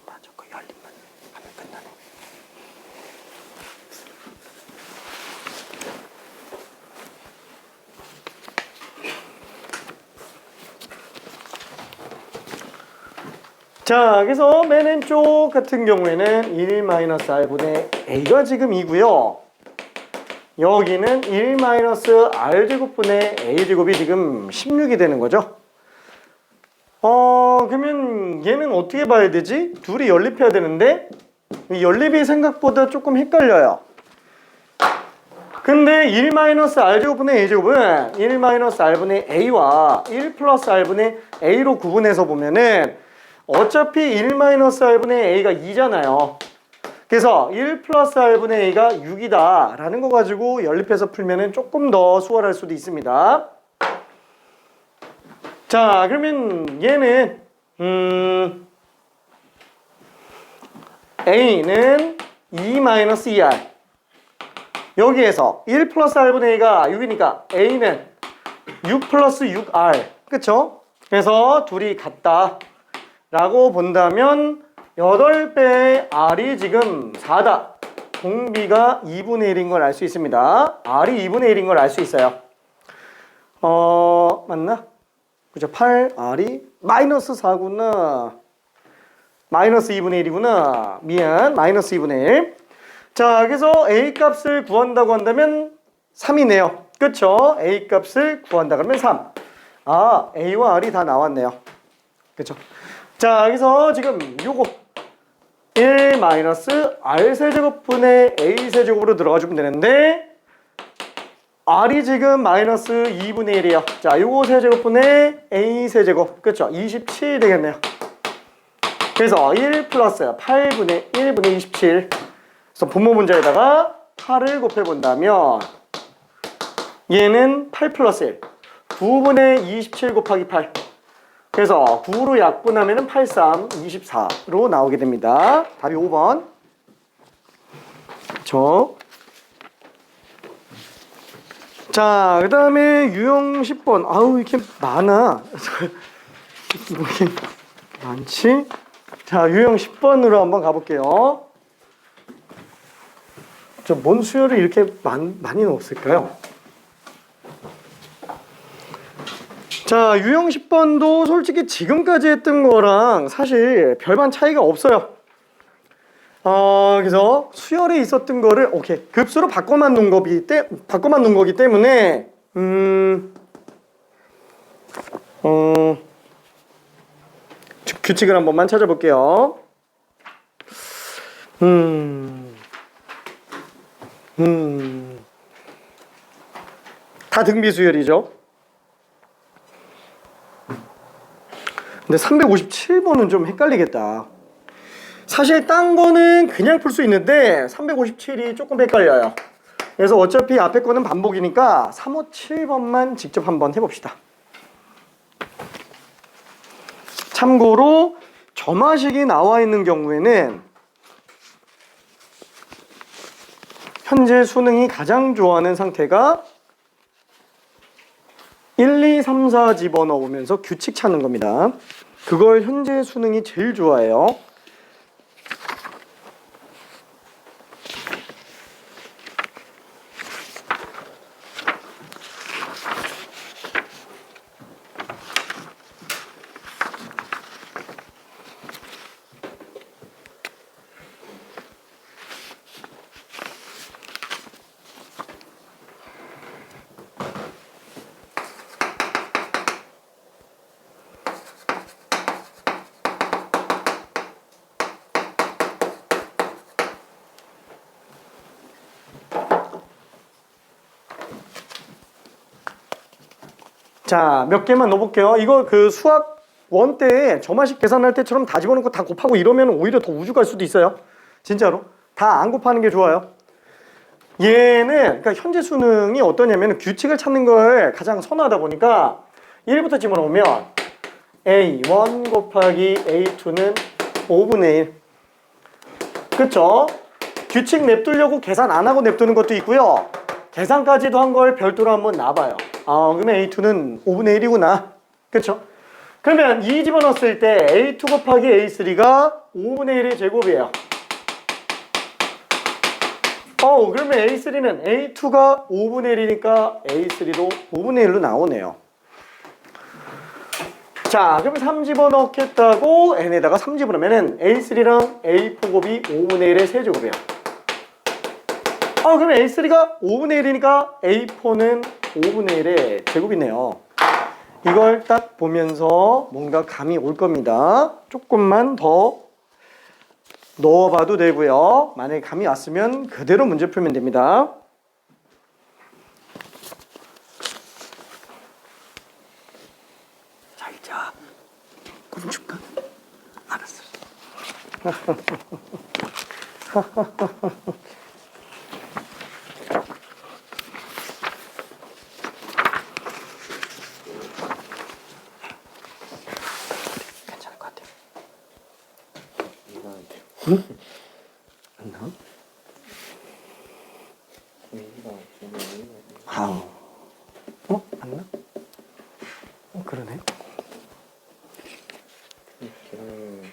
[SPEAKER 1] 맞아. 그 열림만 하면 끝나네. 자, 그래서 맨 왼쪽 같은 경우에는 1-r분의 a가 지금 이고요. 여기는 1-r제곱분의 a제곱이 지금 16이 되는 거죠. 그러면 얘는 어떻게 봐야 되지? 둘이 연립해야 되는데 이 연립이 생각보다 조금 헷갈려요. 근데 1-r제곱분의 a제곱은 1-r분의 a와 1 플러스 r분의 a로 구분해서 보면은 어차피 1-r분의 a가 2잖아요. 그래서 1 플러스 r분의 a가 6이다 라는 거 가지고 연립해서 풀면은 조금 더 수월할 수도 있습니다. 자, 그러면 얘는 a는 2-2r 여기에서 1 플러스 r분의 a가 6이니까 a는 6 플러스 6r 그쵸? 그래서 둘이 같다 라고 본다면 8배의 r이 지금 4다. 공비가 2분의 1인 걸 알 수 있습니다. r이 2분의 1인 걸 알 수 있어요. 맞나? 그죠? 8r이 마이너스 4구나. 마이너스 2분의 1이구나. 미안. 마이너스 2분의 1. 자, 그래서 a 값을 구한다고 한다면 3이네요. 그쵸? a 값을 구한다 그러면 3. 아, a와 r이 다 나왔네요. 그쵸? 자, 여기서 지금 요거 1-r 세제곱분의 a 세제곱으로 들어가 주면 되는데 r이 지금 마이너스 2분의 1이에요. 자, 요거 세제곱분의 a 세제곱 그쵸? 27 되겠네요. 그래서 1 플러스 8분의 1분의 27 그래서 분모 문자에다가 8을 곱해본다면 얘는 8 플러스 1 9분의 27 곱하기 8 그래서 9로 약분하면 83, 24로 나오게 됩니다. 답이 5번. 자, 그 다음에 유형 10번. 아우, 이렇게 많아. 뭐 이렇게 많지? 자, 유형 10번으로 한번 가볼게요. 뭔 수열을 이렇게 많이 넣었을까요? 자, 유형 10번도 솔직히 지금까지 했던 거랑 사실 별반 차이가 없어요. 그래서 수열에 있었던 거를 오케이 급수로 바꿔만 놓은 거기 때문에 규칙을 한 번만 찾아볼게요. 다 등비수열이죠. 근데 357번은 좀 헷갈리겠다. 사실 딴 거는 그냥 풀 수 있는데 357이 조금 헷갈려요. 그래서 어차피 앞에 거는 반복이니까 357번만 직접 한번 해봅시다. 참고로 점화식이 나와 있는 경우에는 현재 수능이 가장 좋아하는 상태가 1, 2, 3, 4 집어넣으면서 규칙 찾는 겁니다. 그걸 현재 수능이 제일 좋아해요. 자, 몇 개만 넣어볼게요. 이거 그 수학 원 때 점화식 계산할 때처럼 다 집어넣고 다 곱하고 이러면 오히려 더 우주 갈 수도 있어요. 진짜로. 다 안 곱하는 게 좋아요. 얘는 그러니까 현재 수능이 어떠냐면 규칙을 찾는 걸 가장 선호하다 보니까 1부터 집어넣으면 A1 곱하기 A2는 5분의 1. 그쵸? 규칙 냅두려고 계산 안 하고 냅두는 것도 있고요. 계산까지도 한 걸 별도로 한번 놔봐요. 그러면 A2는 5분의 1이구나. 그쵸? 그러면 2 집어넣었을 때 A2 곱하기 A3가 5분의 1의 제곱이에요. 그러면 A3는 A2가 5분의 1이니까 A3도 5분의 1로 나오네요. 자, 그러면 3 집어넣겠다고 N에다가 3 집어넣으면 A3랑 A4 곱이 5분의 1의 세제곱이에요. 그러면 A3가 5분의 1이니까 A4는 5분의 1의 제곱이네요. 이걸 딱 보면서 뭔가 감이 올 겁니다. 조금만 더 넣어봐도 되고요. 만약에 감이 왔으면 그대로 문제 풀면 됩니다. 자, 이제 꿈 줄까? 알았어. 괜찮을 것 같아요. 응? 안 나와? 안 나? 그러네.
[SPEAKER 2] 걔는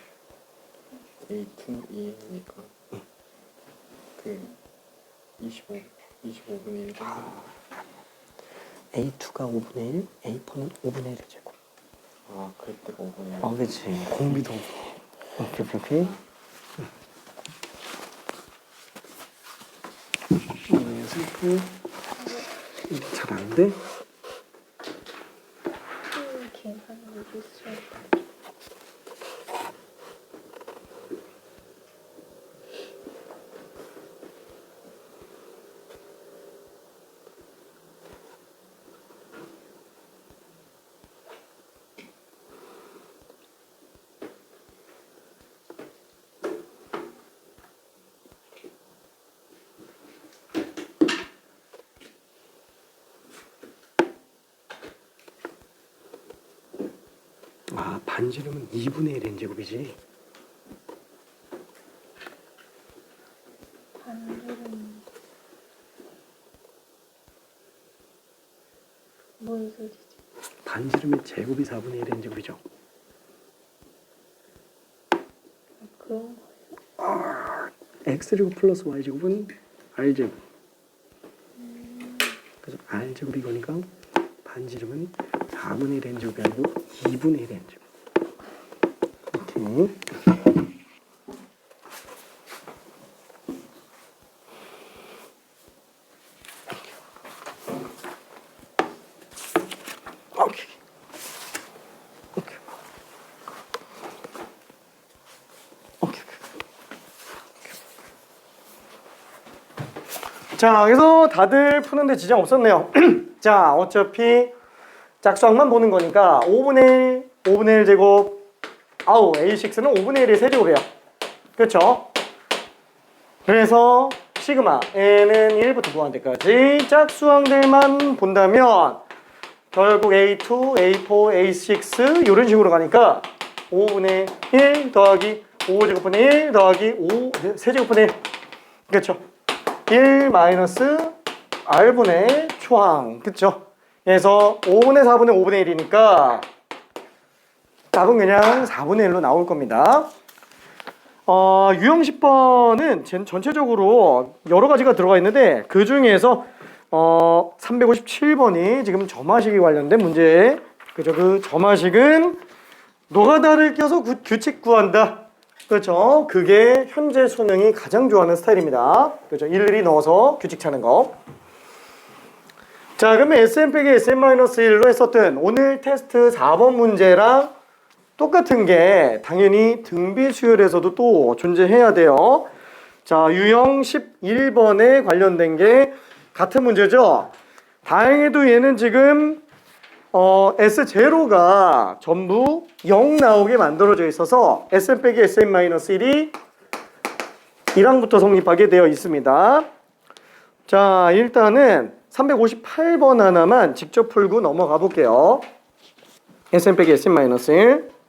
[SPEAKER 2] A2E니까 그 25분의 1 정도.
[SPEAKER 1] A2가 5분의 1, A4는 5분의 1의 제곱.
[SPEAKER 2] 그럴 때가 5분의 1.
[SPEAKER 1] 그치. 공비도. 오케이. 잘 안 돼?
[SPEAKER 3] 계산을 실수했다.
[SPEAKER 1] 아, 반지름은 2분의 1 n제곱이지.
[SPEAKER 3] 반지름 뭔 소리지?
[SPEAKER 1] 반지름의 제곱이 4분의 1 n제곱이죠.
[SPEAKER 3] 그런 거.
[SPEAKER 1] x제곱 플러스 y제곱은 r제곱. 그래서 r제곱 이거니까 반지름은 4분의 1 n제곱이 아니고 2분의 1 n제곱. 오케이. 오케이. 오케이. 오케이. 자, 그래서 다들 푸는데 지장 없었네요. 자, 어차피 짝수항만 보는 거니까 5분의 1, 5분의 1 제곱. 아우, A6는 5분의 1의 세제곱이에요. 그렇죠? 그래서 시그마 N은 1부터 무한대까지 짝수항들만 본다면 결국 A2, A4, A6 이런 식으로 가니까 5분의 1 더하기 5제곱분의 1 더하기 5 세제곱분의 1 그렇죠? 1 마이너스 R분의 초항 그렇죠? 그래서 5분의 4분의 5분의 1이니까 답은 그냥 4분의 1로 나올 겁니다. 유형 10번은 전체적으로 여러 가지가 들어가 있는데 그 중에서 357번이 지금 점화식에 관련된 문제. 그죠? 그 점화식은 노가다를 껴서 규칙 구한다. 그렇죠? 그게 현재 수능이 가장 좋아하는 스타일입니다. 그렇죠? 일일이 넣어서 규칙 찾는 거. 자, 그러면 SM 빼기 SM-1로 했었던 오늘 테스트 4번 문제랑 똑같은 게 당연히 등비 수열에서도 또 존재해야 돼요. 자, 유형 11번에 관련된 게 같은 문제죠. 다행히도 얘는 지금 S0가 전부 0 나오게 만들어져 있어서 SM 빼기 SM-1이 1항부터 성립하게 되어 있습니다. 자, 일단은 358번 하나만 직접 풀고 넘어가 볼게요. SM 빼기 SM-1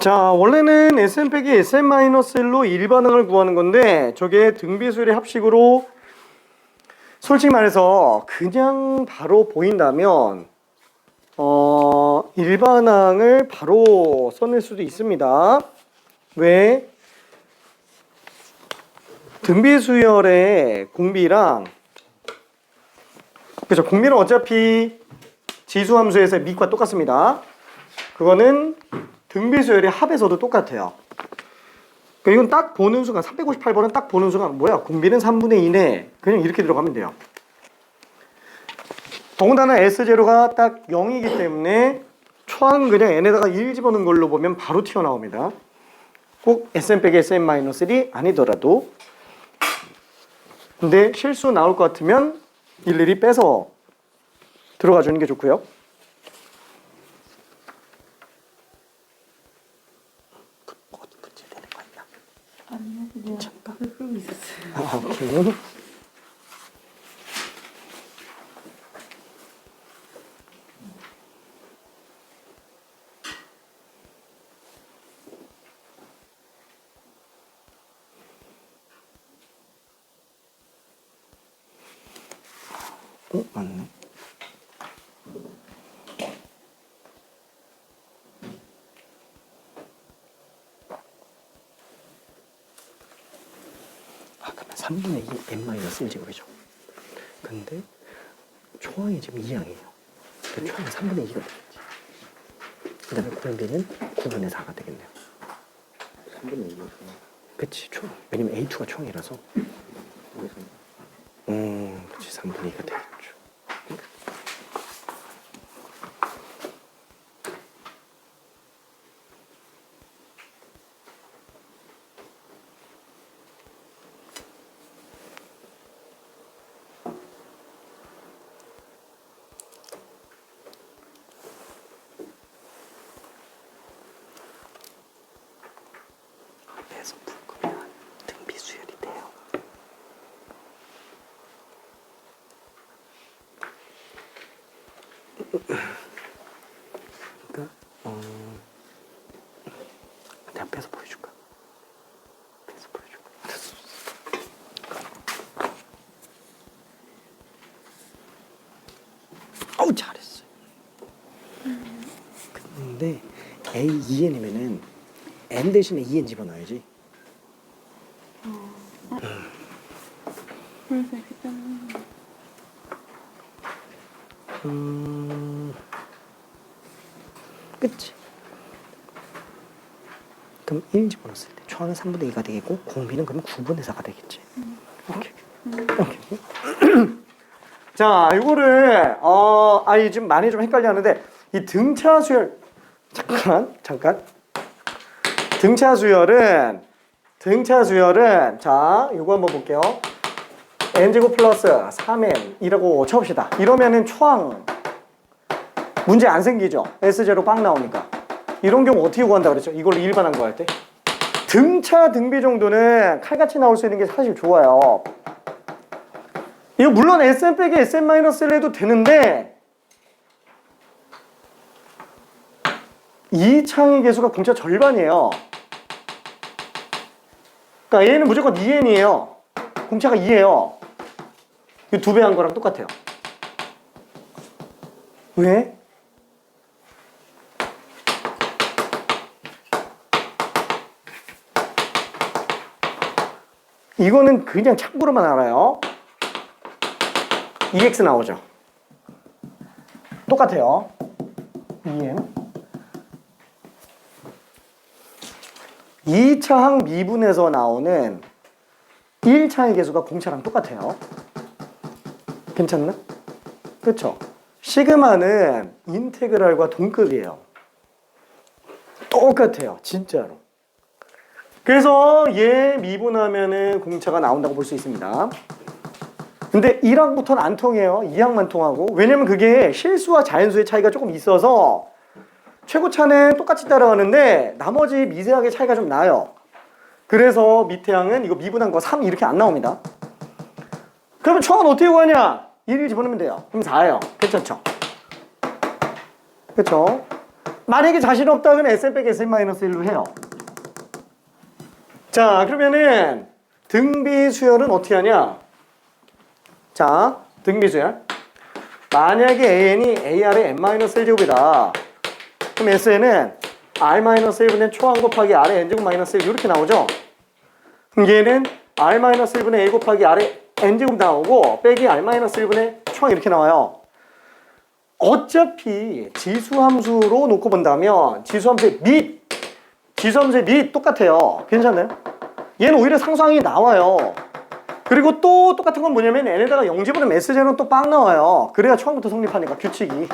[SPEAKER 1] 자, 원래는 SM 빼기 SM-1로 일반항을 구하는 건데 저게 등비수열의 합식으로 솔직히 말해서 그냥 바로 보인다면 일반항을 바로 써낼 수도 있습니다. 왜? 등비수열의 공비랑 그죠? 공비는 어차피 지수함수에서의 밑과 똑같습니다. 그거는 등비수열의 합에서도 똑같아요. 이건 딱 보는 순간 358번은 딱 보는 순간 뭐야? 공비는 3분의 2네. 그냥 이렇게 들어가면 돼요. 더군다나 S0가 딱 0이기 때문에 초항 그냥 n에다가 1 집어넣은 걸로 보면 바로 튀어나옵니다. 꼭 SM 빼기 SM-1이 아니더라도. 근데 실수 나올 것 같으면 일일이 빼서 들어가 주는 게 좋고요.
[SPEAKER 3] 아니요, 그냥 풀고 있었어요.
[SPEAKER 1] 아, 오케이. 맞네. 그러면 3분의 2 n-1제곱이죠. 근데 초항이 지금 2항이에요. 그 초항이 3분의 2가 되겠지. 그 다음에 공비는 9분의 4가 되겠네요.
[SPEAKER 2] 3분의 2가
[SPEAKER 1] 그치, 초항. 왜냐면 A2가 초항이라서. 그치, 3분의 2가 되겠죠. 앞에서 묶으면 등비 수열이 돼요. 그러니까 내가 빼서 보여줄까? 빼서 보여줄까? 어우 잘했어. 근데 A2N이면은 N 대신에 2N 집어넣어야지.
[SPEAKER 3] 그래서 이렇게 뜨는
[SPEAKER 1] 그치? 그럼 1 집어넣었을 때 초항은 3분의 2가 되겠고 공비는 그러면 9분의 4가 되겠지. 오케이. 오케이. 자, 이거를 아니 지금 많이 좀 헷갈려하는데 이 등차 수열 잠깐. 등차 수열은 자, 이거 한번 볼게요. n제곱 플러스 3n이라고 쳐봅시다. 이러면은 초항 문제 안 생기죠? S0 빵 나오니까. 이런 경우 어떻게 구한다 그랬죠? 이걸로 일반한 거 할 때. 등차 등비 정도는 칼같이 나올 수 있는 게 사실 좋아요. 이거 물론 Sn 빼기 Sn-1을 해도 되는데 이 창의 개수가 공차 절반이에요. 그러니까 얘는 무조건 2n이에요. 공차가 2예요. 이 2배 한 거랑 똑같아요. 왜? 이거는 그냥 참고로만 알아요. 2x 나오죠. 똑같아요. 2m. 2차항 미분에서 나오는 1차의 개수가 공차랑 똑같아요. 괜찮나? 그렇죠? 시그마는 인테그랄과 동급이에요. 똑같아요. 진짜로. 그래서 얘 미분하면은 공차가 나온다고 볼 수 있습니다. 근데 1항부터는 안 통해요. 2항만 통하고. 왜냐면 그게 실수와 자연수의 차이가 조금 있어서 최고차는 똑같이 따라가는데 나머지 미세하게 차이가 좀 나요. 그래서 밑에 항은 이거 미분한 거 3 이렇게 안 나옵니다. 그러면 초항은 어떻게 구하냐? 1을 집어넣으면 돼요. 그럼 4예요. 괜찮죠? 그렇죠? 만약에 자신 없다 그러면 Sn 빼기 Sn-1로 해요. 자, 그러면은 등비 수열은 어떻게 하냐? 자, 등비 수열. 만약에 AN이 AR의 n-1제곱이다. 그럼 SN은 R-1분의 초항 곱하기 R의 n제곱-1 이렇게 나오죠? 그럼 얘는 R-1분의 A 곱하기 R의 n제곱 나오고 빼기 R-1분의 초항 이렇게 나와요. 어차피 지수함수로 놓고 본다면 지수함수의 밑 똑같아요. 괜찮나요? 얘는 오히려 상수항이 나와요. 그리고 또 똑같은 건 뭐냐면 n에다가 0 집어넣으면 S제는 또 빵 나와요. 그래야 초항부터 성립하니까 규칙이.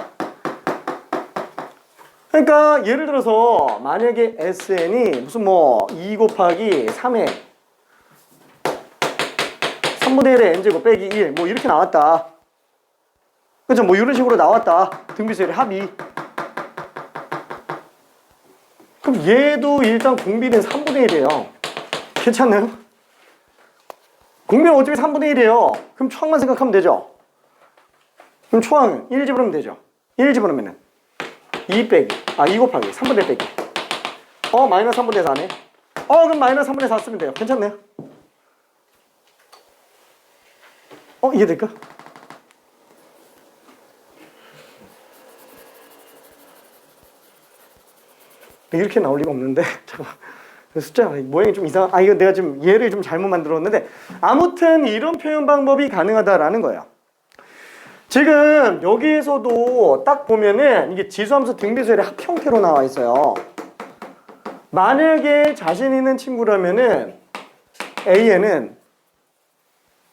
[SPEAKER 1] 그러니까 예를 들어서 만약에 SN이 무슨 뭐 2 곱하기 3의 3분의 1의 n제곱 빼기 1 뭐 이렇게 나왔다. 그죠? 뭐 이런 식으로 나왔다. 등비수열의 합이. 그럼 얘도 일단 공비는 3분의 1이에요. 괜찮나요? 공비는 어차피 3분의 1이에요. 그럼 초항만 생각하면 되죠. 그럼 초항은 1 집어넣으면 되죠. 1 집어넣으면은 2 빼기 2 곱하기 3분의 1 빼기 마이너스 3분의 4네. 그럼 마이너스 3분의 4 쓰면 돼요. 괜찮네요. 이해될까? 이렇게 나올 리가 없는데 잠깐만. 숫자 모양이 좀 이상. 이거 내가 지금 얘를 좀 잘못 만들었는데 아무튼 이런 표현 방법이 가능하다라는 거예요. 지금 여기에서도 딱 보면은 이게 지수함수 등비수열의 합 형태로 나와 있어요. 만약에 자신 있는 친구라면은 A에는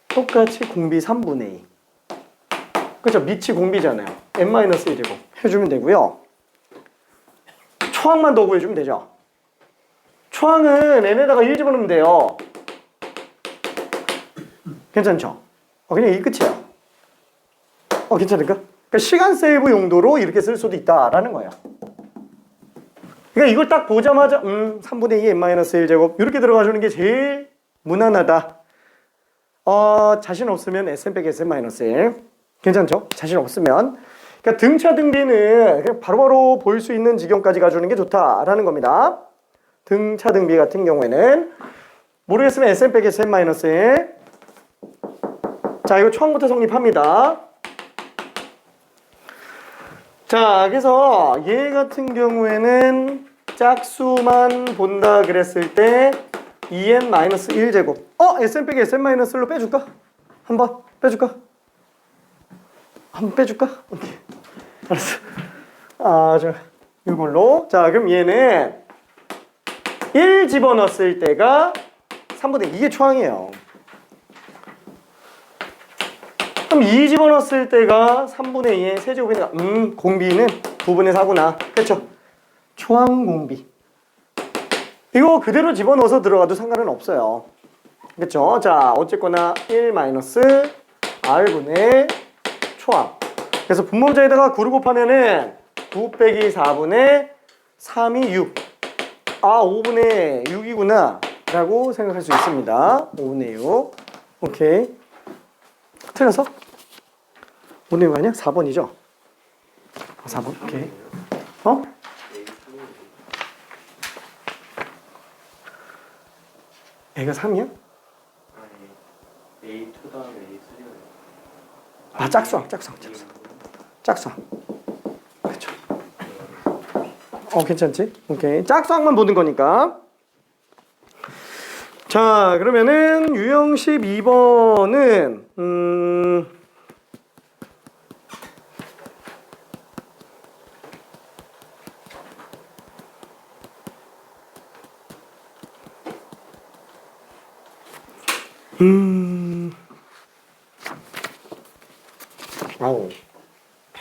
[SPEAKER 1] 똑같이 공비 3분의 2. 그죠? 밑이 공비잖아요. n-1제곱 해주면 되고요. 초항만 더 구해주면 되죠. 초항은 n에다가 1 집어넣으면 돼요. 괜찮죠? 그냥 이 끝이에요. 괜찮을까? 그러니까 시간 세이브 용도로 이렇게 쓸 수도 있다라는 거예요. 그러니까 이걸 딱 보자마자 3분의 2 n-1제곱 이렇게 들어가 주는 게 제일 무난하다. 자신 없으면 sn 빼기 sn-1 괜찮죠? 자신 없으면. 그러니까 등차 등비는 그냥 바로바로 보일 수 있는 지경까지 가주는 게 좋다라는 겁니다. 등차 등비 같은 경우에는 모르겠으면 sn 빼기 sn-1. 자, 이거 초항부터 성립합니다. 자, 그래서 얘 같은 경우에는 짝수만 본다 그랬을 때 2n-1제곱 sn 빼기 sn-1로 빼줄까? 한번 빼줄까? 한번 빼줄까? 오케이. 알았어. 이걸로. 자, 그럼 얘는 1 집어넣었을 때가 3분의 2. 이게 초항이에요. 그럼 2 집어넣었을 때가 3분의 2의 세제곱이니까 공비는 9분의 4구나. 그렇죠? 초항 공비. 이거 그대로 집어넣어서 들어가도 상관은 없어요. 그렇죠? 자, 어쨌거나 1-r분의 초항. 그래서 분모자에다가 9를 곱하면은 9 빼기 4분의 3이 6. 5분의 6이구나 라고 생각할 수 있습니다. 5분의 6. 오케이. 틀렸어? 5분의 6 아니야? 4번이죠? 4번. 오케이. A가 3이야?
[SPEAKER 2] A2 다음에 A3가
[SPEAKER 1] 짝수항. 그렇죠. 괜찮지? 오케이. 짝수항만 보는 거니까. 자, 그러면은 유형식 2번은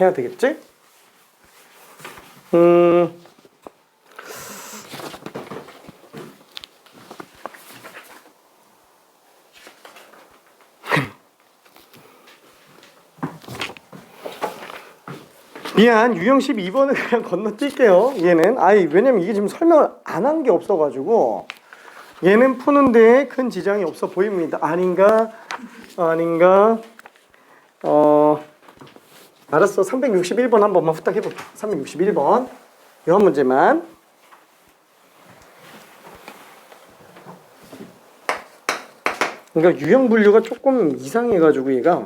[SPEAKER 1] 해야 되겠지? 미안, 유형식 2번은 그냥 건너뛸게요. 얘는 왜냐면 이게 지금 설명을 안 한 게 없어가지고 얘는 푸는데 큰 지장이 없어 보입니다. 아닌가? 알았어. 361번 한 번만 후딱 해볼게. 361번 이 한 문제만. 그러니까 유형 분류가 조금 이상해가지고 얘가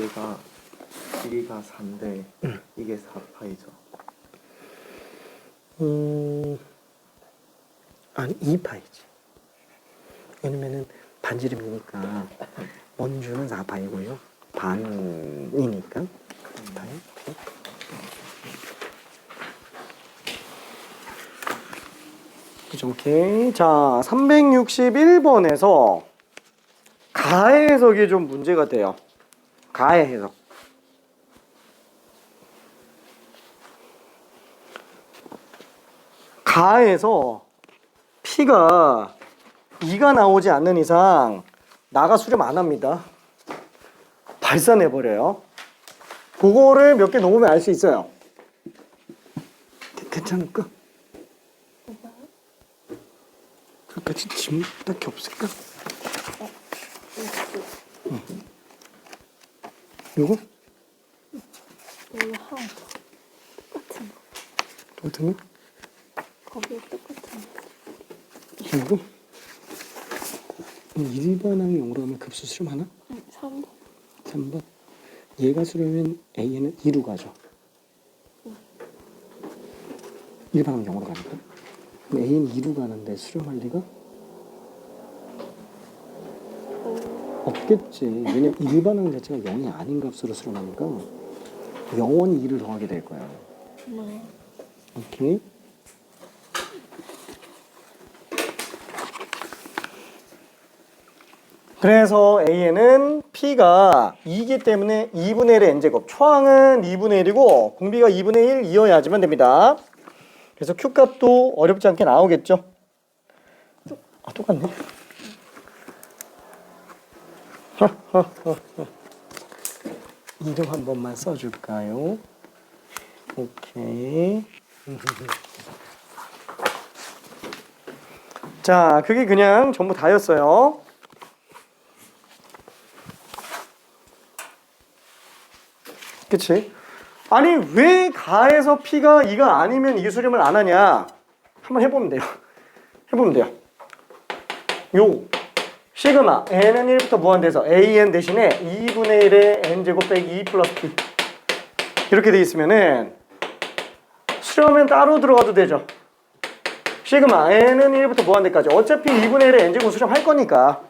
[SPEAKER 2] 얘가 길이가 4인데 이게 4파이죠.
[SPEAKER 1] 아니 2파이지. 왜냐면은 반지름이니까 원주는 4파이고요. 반이니까 2파이. 그죠? 오케이. 자, 361번에서 가해 해석이 좀 문제가 돼요. 가해 해석. 가에서 P가 2가 나오지 않는 이상 나가 수렴 안 합니다. 발산해버려요. 그거를 몇 개 놓으면 알 수 있어요. 괜찮을까? 그까지 짐 딱히 없을까? 응. 요거?
[SPEAKER 3] 이거 하나 똑같은 거.
[SPEAKER 1] 똑같은 거?
[SPEAKER 3] 거기에 똑같은 거.
[SPEAKER 1] 요거? 일반항 영어로 하면 급수 수렴 하나?
[SPEAKER 3] 응, 3번.
[SPEAKER 1] 3번. 얘가 수렴이면 A는 2로 가죠. 일반항 영어로 가니까. 그럼 A는 2로 가는데 수렴할 리가? 없겠지. 왜냐면 일반항 자체가 0이 아닌 값으로 수렴하니까 영원히 2를 더하게 될 거야. 오케이. 그래서 A에는 P가 2이기 때문에 2분의 1의 n제곱, 초항은 2분의 1이고 공비가 2분의 1 이어야지만 됩니다. 그래서 Q값도 어렵지 않게 나오겠죠? 아, 똑같네. 이름 한 번만 써줄까요? 오케이. 자, 그게 그냥 전부 다였어요. 그치? 아니 왜 가에서 P가 2가 아니면 이 수렴을 안 하냐? 한번 해보면 돼요. 해보면 돼요. 요 시그마 n은 1부터 무한대서 an 대신에 2분의 1의 n제곱 빼기 2 플러스 P 이렇게 돼 있으면은 수렴은 따로 들어가도 되죠. 시그마 n은 1부터 무한대까지 어차피 2분의 1의 n제곱 수렴할 거니까.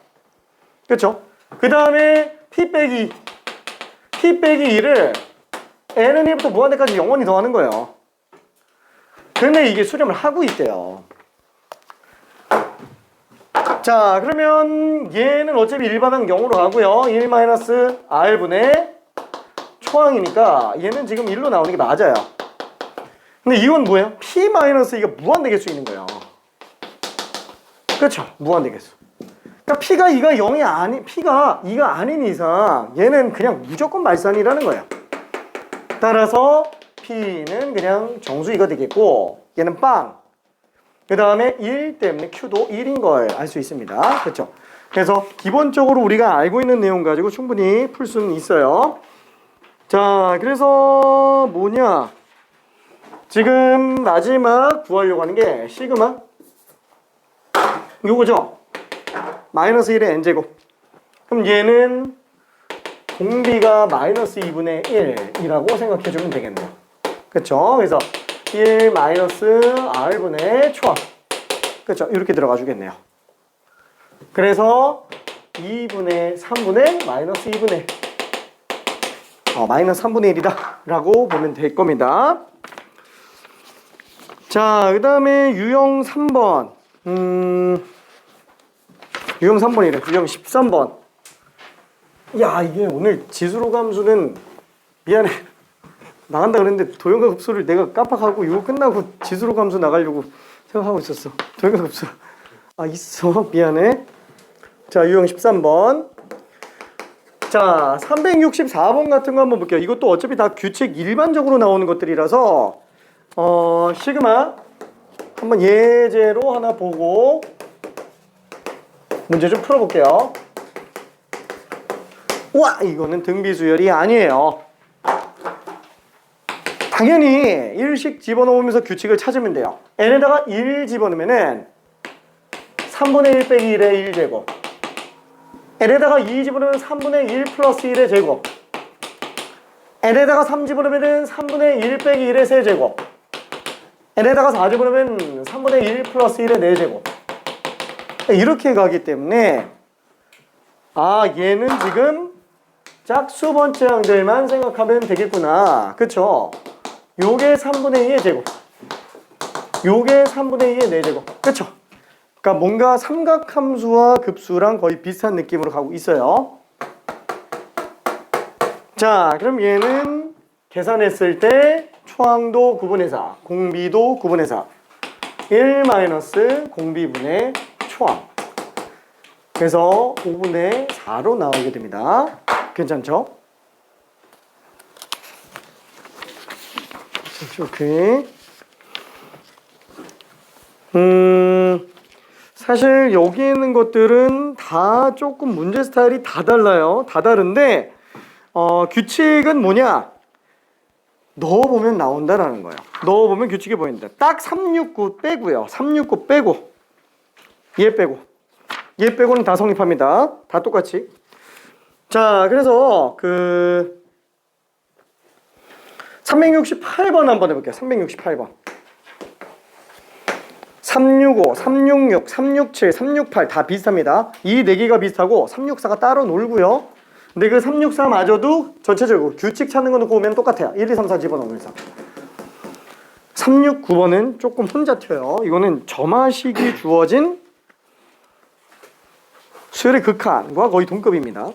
[SPEAKER 1] 그쵸? 그 다음에 P 빼기 2를 n은 1부터 무한대까지 영원히 더하는 거예요. 근데 이게 수렴을 하고 있대요. 자, 그러면 얘는 어차피 일반항 0으로 가고요. 1-r분의 초항이니까 얘는 지금 1로 나오는 게 맞아요. 근데 이건 뭐예요? P-2가 무한대개수 있는 거예요. 그렇죠? 무한대개수. 그러니까 P가 2가 아닌 이상 얘는 그냥 무조건 말산이라는 거예요. 따라서 P는 그냥 정수이가 되겠고 얘는 빵. 그 다음에 1 때문에 Q도 1인 걸 알 수 있습니다. 그렇죠? 그래서 기본적으로 우리가 알고 있는 내용 가지고 충분히 풀 수는 있어요. 자, 그래서 뭐냐? 지금 마지막 구하려고 하는 게 시그마 요거죠? 마이너스 1의 n제곱. 그럼 얘는 공비가 마이너스 2분의 1이라고 생각해주면 되겠네요. 그쵸? 그래서 1 마이너스 r분의 초항. 그쵸? 이렇게 들어가 주겠네요. 그래서 2분의 3분의 마이너스 2분의 마이너스 3분의 1이다 라고 보면 될 겁니다. 자, 그 다음에 유형 3번. 유형 3번이래. 유형 13번. 야, 이게 오늘 지수로 감수는 미안해. 나간다 그랬는데 도형과 급수를 내가 깜빡하고 이거 끝나고 지수로 감수 나가려고 생각하고 있었어. 도형과 급수. 아, 있어. 미안해. 자, 유형 13번. 자, 364번 같은 거 한번 볼게요. 이것도 어차피 다 규칙 일반적으로 나오는 것들이라서 시그마 한번 예제로 하나 보고 문제 좀 풀어볼게요. 우와, 이거는 등비수열이 아니에요. 당연히 1씩 집어넣으면서 규칙을 찾으면 돼요. n에다가 1 집어넣으면은 3분의 1 빼기 1의 1제곱. n에다가 2 집어넣으면 3분의 1 플러스 1의 제곱. n에다가 3 집어넣으면 3분의 1 빼기 1의 세제곱. n에다가 4 집어넣으면 3분의 1 플러스 1의 4제곱. 이렇게 가기 때문에 얘는 지금 짝수 번째 항들만 생각하면 되겠구나. 그쵸? 요게 3분의 2의 제곱. 요게 3분의 2의 4제곱. 그쵸? 그러니까 뭔가 삼각함수와 급수랑 거의 비슷한 느낌으로 가고 있어요. 자, 그럼 얘는 계산했을 때 초항도 9분의 4, 공비도 9분의 4. 1 마이너스 공비분의 초항. 그래서 5분의 4로 나오게 됩니다. 괜찮죠? 오케이. 사실 여기 있는 것들은 다 조금 문제 스타일이 다 달라요. 다 다른데 규칙은 뭐냐? 넣어보면 나온다라는 거예요. 넣어보면 규칙이 보인다. 딱 369 빼고요. 369 빼고 얘 빼고 얘 빼고는 다 성립합니다. 다 똑같이. 자, 그래서 368번 한번 해볼게요. 368번. 365, 366, 367, 368 다 비슷합니다. 이 4개가 비슷하고 364가 따로 놀고요. 근데 그 364마저도 전체적으로 규칙 찾는 거 놓고 보면 똑같아요. 1, 2, 3, 4 집어넣으면서. 369번은 조금 혼자 튀어요. 이거는 점화식이 주어진 수열의 극한과 거의 동급입니다.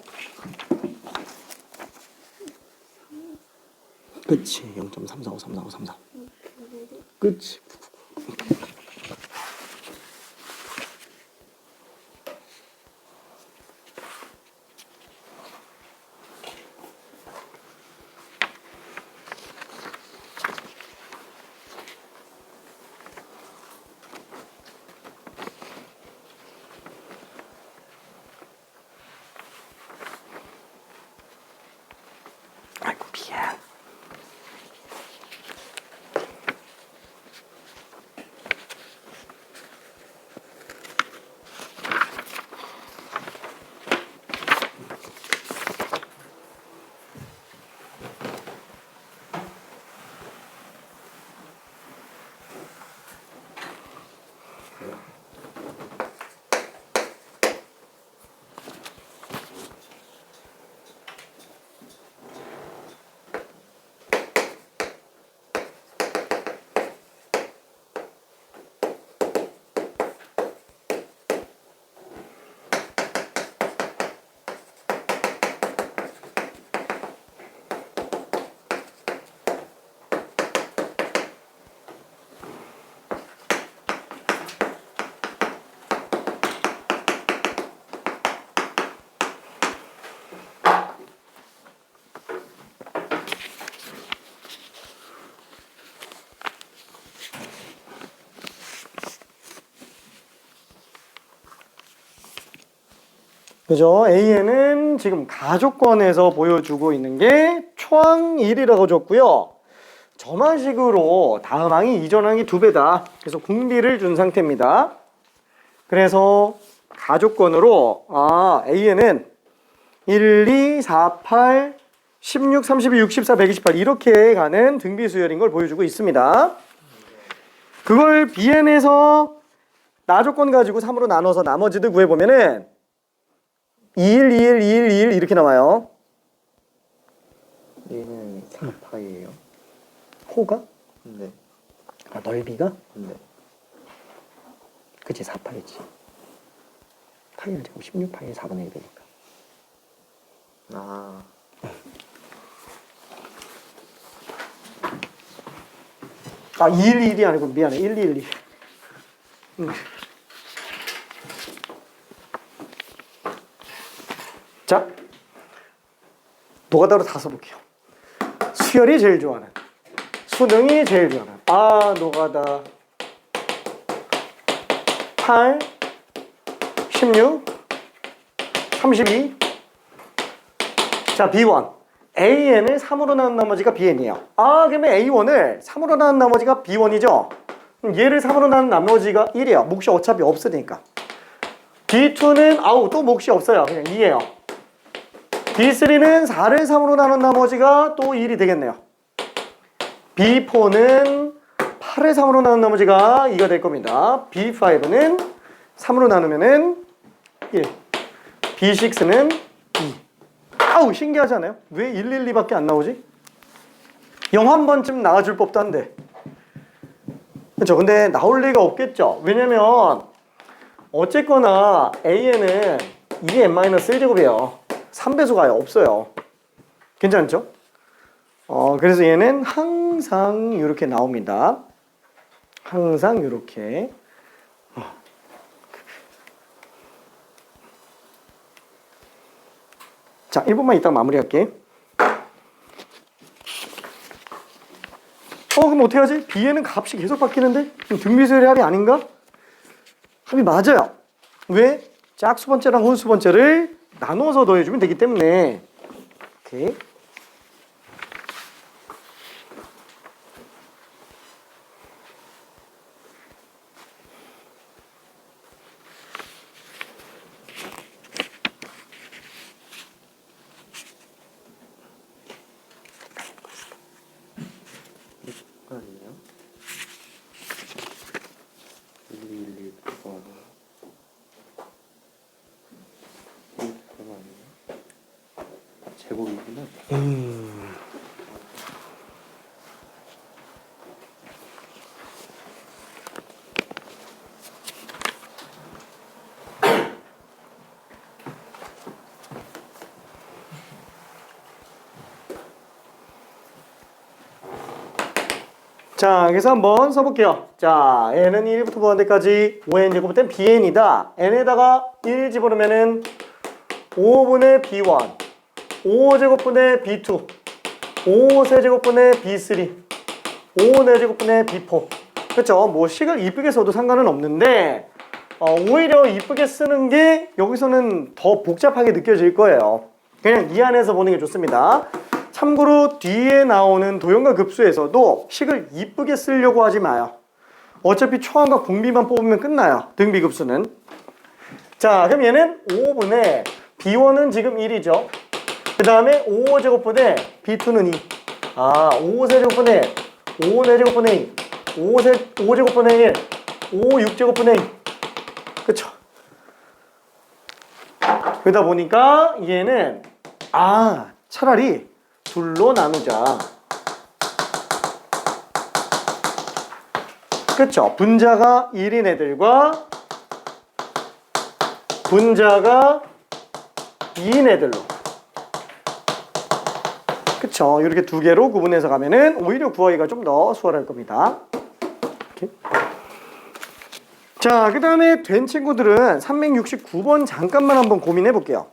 [SPEAKER 1] 그치. 0.345, 345, 34. 그치. 아이고 미안. 그죠? A에는 지금 가족권에서 보여주고 있는 게 초항 1이라고 줬고요. 점화식으로 다음 항이 이전 항이 2배다. 그래서 공비를 준 상태입니다. 그래서 가족권으로 A에는 1, 2, 4, 8, 16, 32, 64, 128 이렇게 가는 등비 수열인 걸 보여주고 있습니다. 그걸 Bn에서 나조건 가지고 3으로 나눠서 나머지들 구해보면은 2일, 2일, 2일, 2일 이렇게 나와요.
[SPEAKER 2] 얘는 4파이예요.
[SPEAKER 1] 호가?
[SPEAKER 2] 네.
[SPEAKER 1] 넓이가?
[SPEAKER 2] 네.
[SPEAKER 1] 그치, 4파이지. 파이를 지금 16파이에 4분의 1 되니까.
[SPEAKER 2] 아.
[SPEAKER 1] 아, 2일, 1이 아니고 미안해. 1, 2, 1, 2. 자, 노가다로 다 써볼게요. 수열이 제일 좋아하는, 수능이 제일 좋아하는 노가다 8, 16, 32. 자, B1 An을 3으로 나눈 나머지가 Bn이에요. 그러면 A1을 3으로 나눈 나머지가 B1이죠. 얘를 3으로 나눈 나머지가 1이에요. 몫이 어차피 없으니까. B2는 또 몫이 없어요. 그냥 2예요. B3는 4를 3으로 나눈 나머지가 또 1이 되겠네요. B4는 8을 3으로 나눈 나머지가 2가 될 겁니다. B5는 3으로 나누면은 1. B6는 2. 아우, 신기하지 않아요? 왜 112밖에 안 나오지? 0 한 번쯤 나와줄 법도 한데. 그렇죠? 근데 나올 리가 없겠죠? 왜냐면 어쨌거나 A에는 2n-1제곱이에요. 3배수가 없어요. 괜찮죠? 그래서 얘는 항상 이렇게 나옵니다. 항상 이렇게. 자, 1분만 이따 마무리할게. 그럼 어떻게 하지? B에는 값이 계속 바뀌는데? 등비수열의 합이 아닌가? 합이 맞아요. 왜? 짝수 번째랑 홀수 번째를 나눠서 더해주면 되기 때문에. 오케이.
[SPEAKER 2] 헷갈리네요. 111 9번. 잠깐만요. 제곱이구나.
[SPEAKER 1] 자, 그래서 한번 써볼게요. 자, n은 1부터 9번대까지 5n제곱은 bn이다. n에다가 1 집어넣으면은 5분의 b1, 5제곱분의 b2, 5세제곱분의 b3, 5네제곱분의 b4. 그렇죠? 뭐 식을 이쁘게 써도 상관은 없는데 오히려 이쁘게 쓰는 게 여기서는 더 복잡하게 느껴질 거예요. 그냥 이 안에서 보는 게 좋습니다. 참고로 뒤에 나오는 도형과 급수에서도 식을 이쁘게 쓰려고 하지 마요. 어차피 초항과 공비만 뽑으면 끝나요. 등비급수는. 자, 그럼 얘는 5분의 B1은 지금 1이죠. 그 다음에 5제곱분의 B2는 2. 5세제곱분의 5네제곱분의 2. 5제곱분의 1. 6제곱분의 2. 그쵸? 그러다 보니까 얘는 차라리 둘로 나누자. 그쵸? 분자가 1인 애들과 분자가 2인 애들로. 그쵸? 이렇게 두 개로 구분해서 가면은 오히려 구하기가 좀 더 수월할 겁니다. 이렇게. 자, 그 다음에 된 친구들은 369번 잠깐만 한번 고민해 볼게요.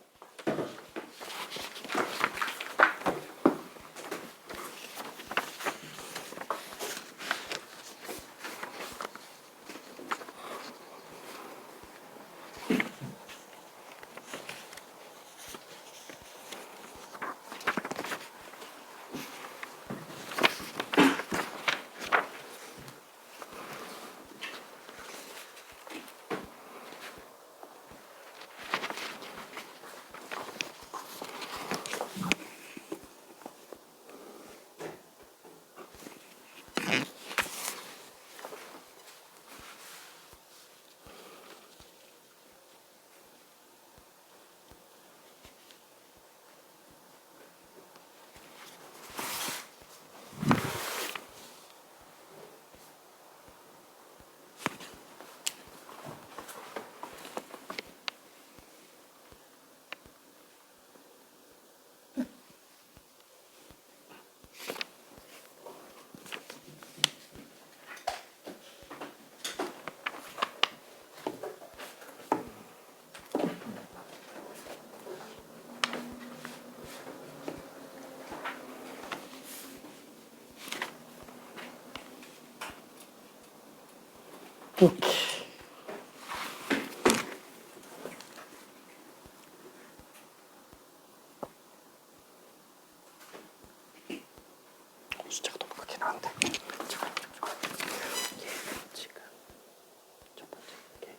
[SPEAKER 1] 오케이. 숫자가 너무 크게 나는데. 지금 첫 번째 게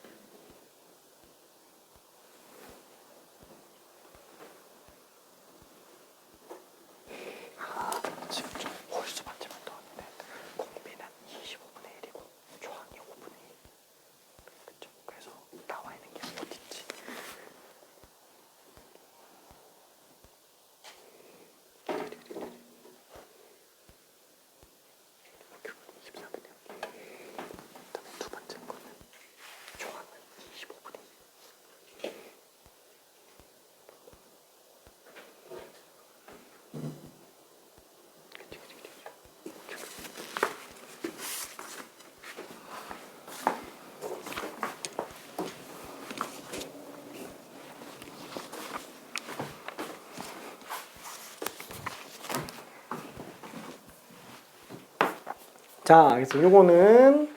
[SPEAKER 1] 자, 그래서 요거는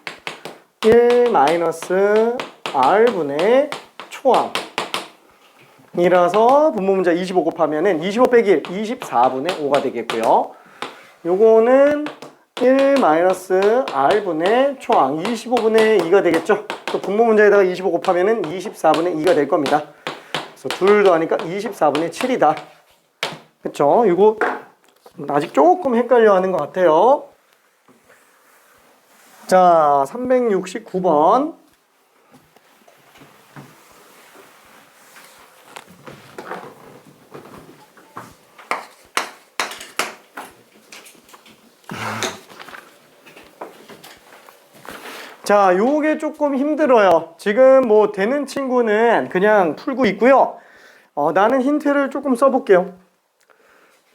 [SPEAKER 1] 1 마이너스 r분의 초항 이라서 분모 문자 25 곱하면은 25 빼기 1, 24분의 5가 되겠고요. 요거는 1 마이너스 r분의 초항 25분의 2가 되겠죠. 또 분모 문자에다가 25 곱하면은 24분의 2가 될 겁니다. 그래서 둘도 하니까 24분의 7이다. 그쵸? 이거 아직 조금 헷갈려 하는 것 같아요. 자, 369번. 자, 요게 조금 힘들어요. 지금 뭐 되는 친구는 그냥 풀고 있고요. 나는 힌트를 조금 써볼게요.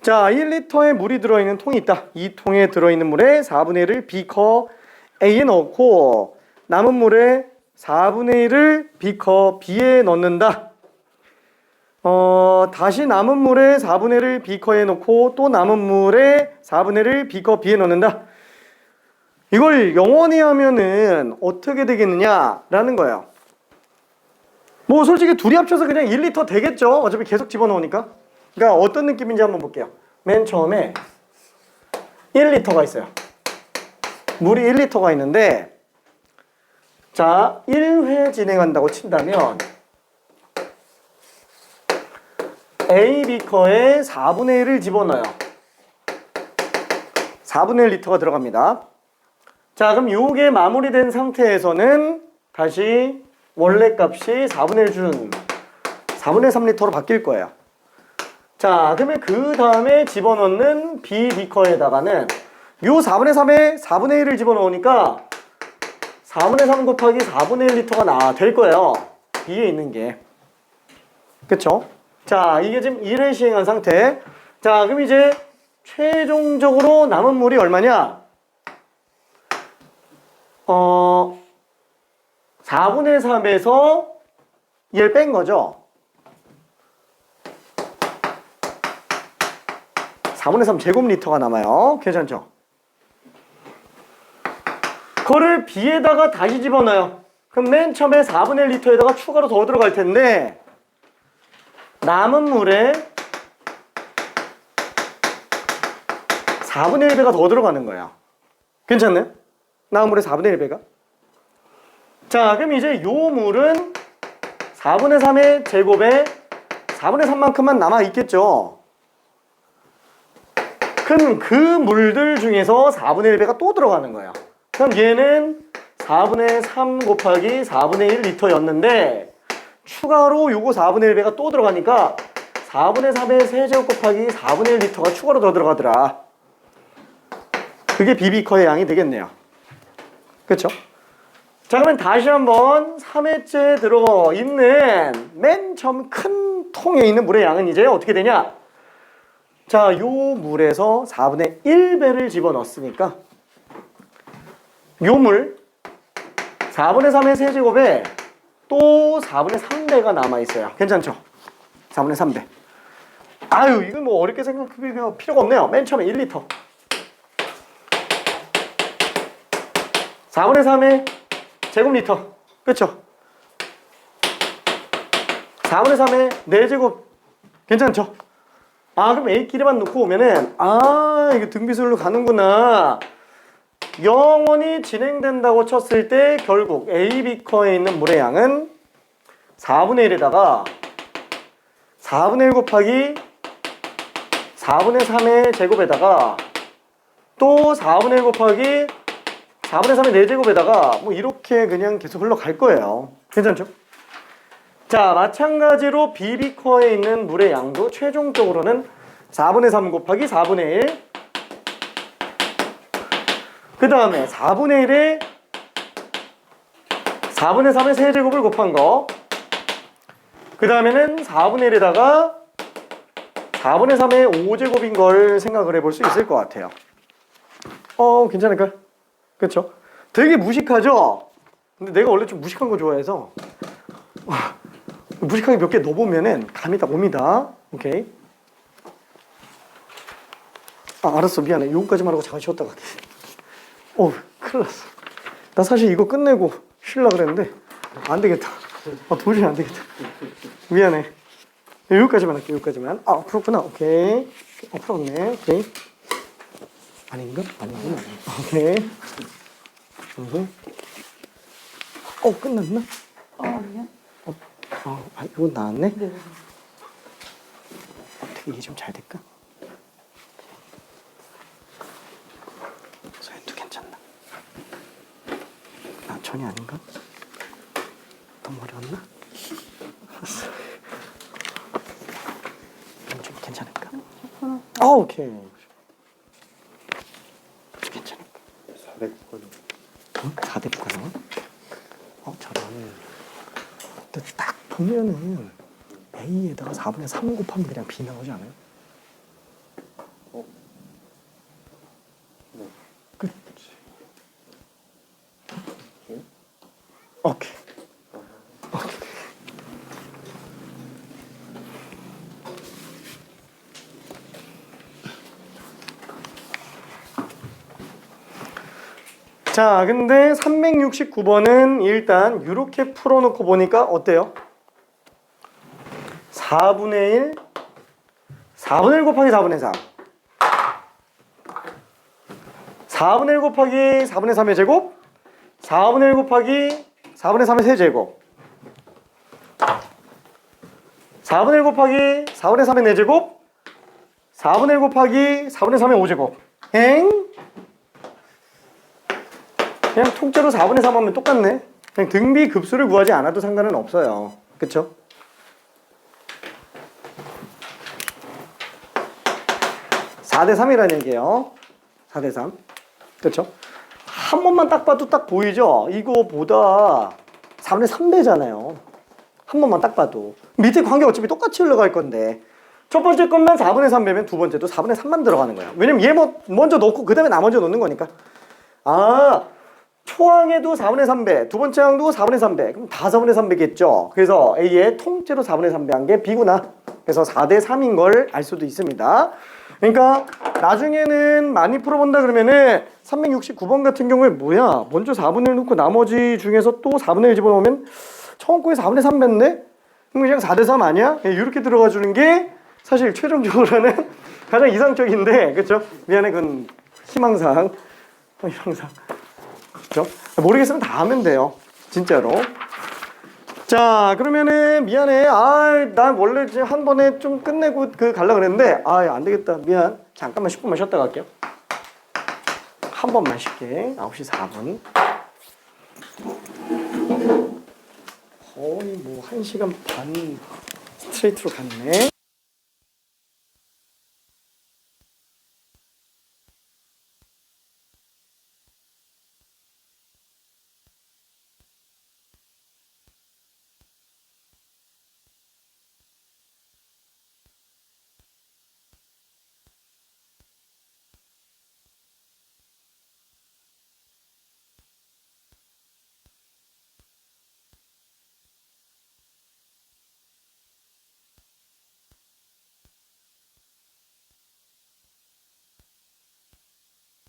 [SPEAKER 1] 자, 1리터의 물이 들어있는 통이 있다. 이 통에 들어있는 물의 4분의 1을 비커 A에 넣고 남은 물의 4분의 1을 비커 B에 넣는다. 다시 남은 물의 4분의 1을 비커에 넣고 또 남은 물의 4분의 1을 비커 B에 넣는다. 이걸 영원히 하면은 어떻게 되겠느냐라는 거예요. 뭐 솔직히 둘이 합쳐서 그냥 1리터 되겠죠. 어차피 계속 집어넣으니까. 그러니까 어떤 느낌인지 한번 볼게요. 맨 처음에 1리터가 있어요. 물이 1리터가 있는데 자, 1회 진행한다고 친다면 A 비커에 4분의 1을 집어넣어요. 4분의 1리터가 들어갑니다. 자, 그럼 요게 마무리된 상태에서는 다시 원래 값이 4분의 1 준 4분의 3리터로 바뀔 거예요. 자, 그러면 그 다음에 집어넣는 B 비커에다가는 요 4분의 3에 4분의 1을 집어넣으니까 4분의 3 곱하기 4분의 1리터가 될 거예요. B에 있는 게. 그쵸? 자, 이게 지금 1회 시행한 상태. 자, 그럼 이제 최종적으로 남은 물이 얼마냐? 4분의 3에서 1 뺀 거죠. 4분의 3 제곱리터가 남아요. 괜찮죠? 그거를 B에다가 다시 집어넣어요. 그럼 맨 처음에 4분의 1리터에다가 추가로 더 들어갈 텐데 남은 물에 4분의 1배가 더 들어가는 거예요. 괜찮나요? 남은 물에 4분의 1배가. 자, 그럼 이제 요 물은 4분의 3의 제곱에 4분의 3만큼만 남아있겠죠. 그럼 그 물들 중에서 4분의 1배가 또 들어가는 거예요. 그럼 얘는 4분의 3 곱하기 4분의 1리터였는데 추가로 요거 4분의 1배가 또 들어가니까 4분의 3의 세제곱 곱하기 4분의 1리터가 추가로 더 들어가더라. 그게 비비커의 양이 되겠네요. 그쵸? 자, 그러면 다시 한번 3회째 들어있는 맨 처음 큰 통에 있는 물의 양은 이제 어떻게 되냐? 자, 요 물에서 4분의 1배를 집어넣었으니까 요 물 4분의 3의 세제곱에 또 4분의 3배가 남아있어요. 괜찮죠? 4분의 3배. 아유, 이건 뭐 어렵게 생각할 필요가 없네요. 맨 처음에 1리터 4분의 3의 제곱리터. 그쵸? 4분의 3의 4제곱. 괜찮죠? 아, 그럼 A끼리만 놓고 오면은 이게 등비술로 가는구나. 영원히 진행된다고 쳤을 때 결국 A 비커에 있는 물의 양은 4분의 1에다가 4분의 1 곱하기 4분의 3의 제곱에다가 또 4분의 1 곱하기 4분의 3의 4제곱에다가 뭐 이렇게 그냥 계속 흘러갈 거예요. 괜찮죠? 자, 마찬가지로 B 비커에 있는 물의 양도 최종적으로는 4분의 3 곱하기 4분의 1, 그 다음에 4분의 1에 4분의 3의 세제곱을 곱한 거, 그 다음에는 4분의 1에다가 4분의 3의 5제곱인 걸 생각을 해볼 수 있을 것 같아요. 괜찮을까요? 그쵸? 되게 무식하죠? 근데 내가 원래 좀 무식한 거 좋아해서 무식하게 몇 개 넣어보면은 감이 딱 옵니다. 오케이. 알았어. 미안해. 요거까지만 하고 잠깐 쉬었다 갈게. 큰일 났어. 나 사실 이거 끝내고 쉬려고 그랬는데 안 되겠다. 도저히 안 되겠다. 미안해. 여기까지만 할게. 여기까지만. 풀었구나. 오케이. 풀었네. 오케이. 아닌가? 아니구나. 오케이. 끝났나?
[SPEAKER 3] 아니요.
[SPEAKER 1] 이건 나왔네.
[SPEAKER 3] 네.
[SPEAKER 1] 어떻게 이게 좀 잘 될까? 소연도 괜찮나? 전혀 아닌가? 너무 어려웠나? 알았어. 좀 괜찮을까? 오케이. 괜찮을까?
[SPEAKER 2] 400권.
[SPEAKER 1] 4대권. 저런. 근데 딱 보면은 A에다가 4분의 3 곱하면 그냥 B 나오지 않아요?
[SPEAKER 2] 네.
[SPEAKER 1] 끝. 오케이. 자, 근데 369번은 일단 이렇게 풀어놓고 보니까 어때요? 4분의 1 곱하기 4분의 3. 4분의 1 곱하기 4분의 3의 제곱, 4분의 1 곱하기 4분의 3의 세제곱, 4분의 1 곱하기 4분의 3의 4제곱, 4분의 1 곱하기 4분의 3의 5제곱. 그냥 통째로 4분의 3 하면 똑같네. 그냥 등비 급수를 구하지 않아도 상관은 없어요. 그쵸? (4대 3이라는 얘기예요. 4대 3. 그쵸? 한 번만 딱 봐도 딱 보이죠? 이거보다 4분의 3배잖아요. 한 번만 딱 봐도. 밑에 관계 어차피 똑같이 흘러갈 건데 첫 번째 것만 4분의 3배면 두 번째도 4분의 3만 들어가는 거야. 왜냐면 얘 먼저 넣고 그 다음에 나머지 넣는 거니까. 초항에도 4분의 3배, 두 번째 항도 4분의 3배. 그럼 다 4분의 3배겠죠. 그래서 A에 통째로 4분의 3배 한 게 B구나. 그래서 4대 3인 걸 알 수도 있습니다. 그러니까 나중에는 많이 풀어본다 그러면은 369번 같은 경우에 뭐야? 먼저 4분의 1 놓고 나머지 중에서 또 4분의 1 집어넣으면 처음 거에 4분의 3배인데? 그럼 그냥 4대 3 아니야? 이렇게 들어가 주는 게 사실 최종적으로는 가장 이상적인데, 그쵸? 미안해, 그건 희망상. 희망상. 그쵸? 모르겠으면 다 하면 돼요. 진짜로. 자, 그러면은 미안해. 난 원래 이제 한 번에 좀 끝내고 갈라 그랬는데 안 되겠다. 미안. 잠깐만 10분만 쉬었다 갈게요. 한 번만 쉴게. 9시 4분. 거의 뭐 1시간 반 스트레이트로 갔네.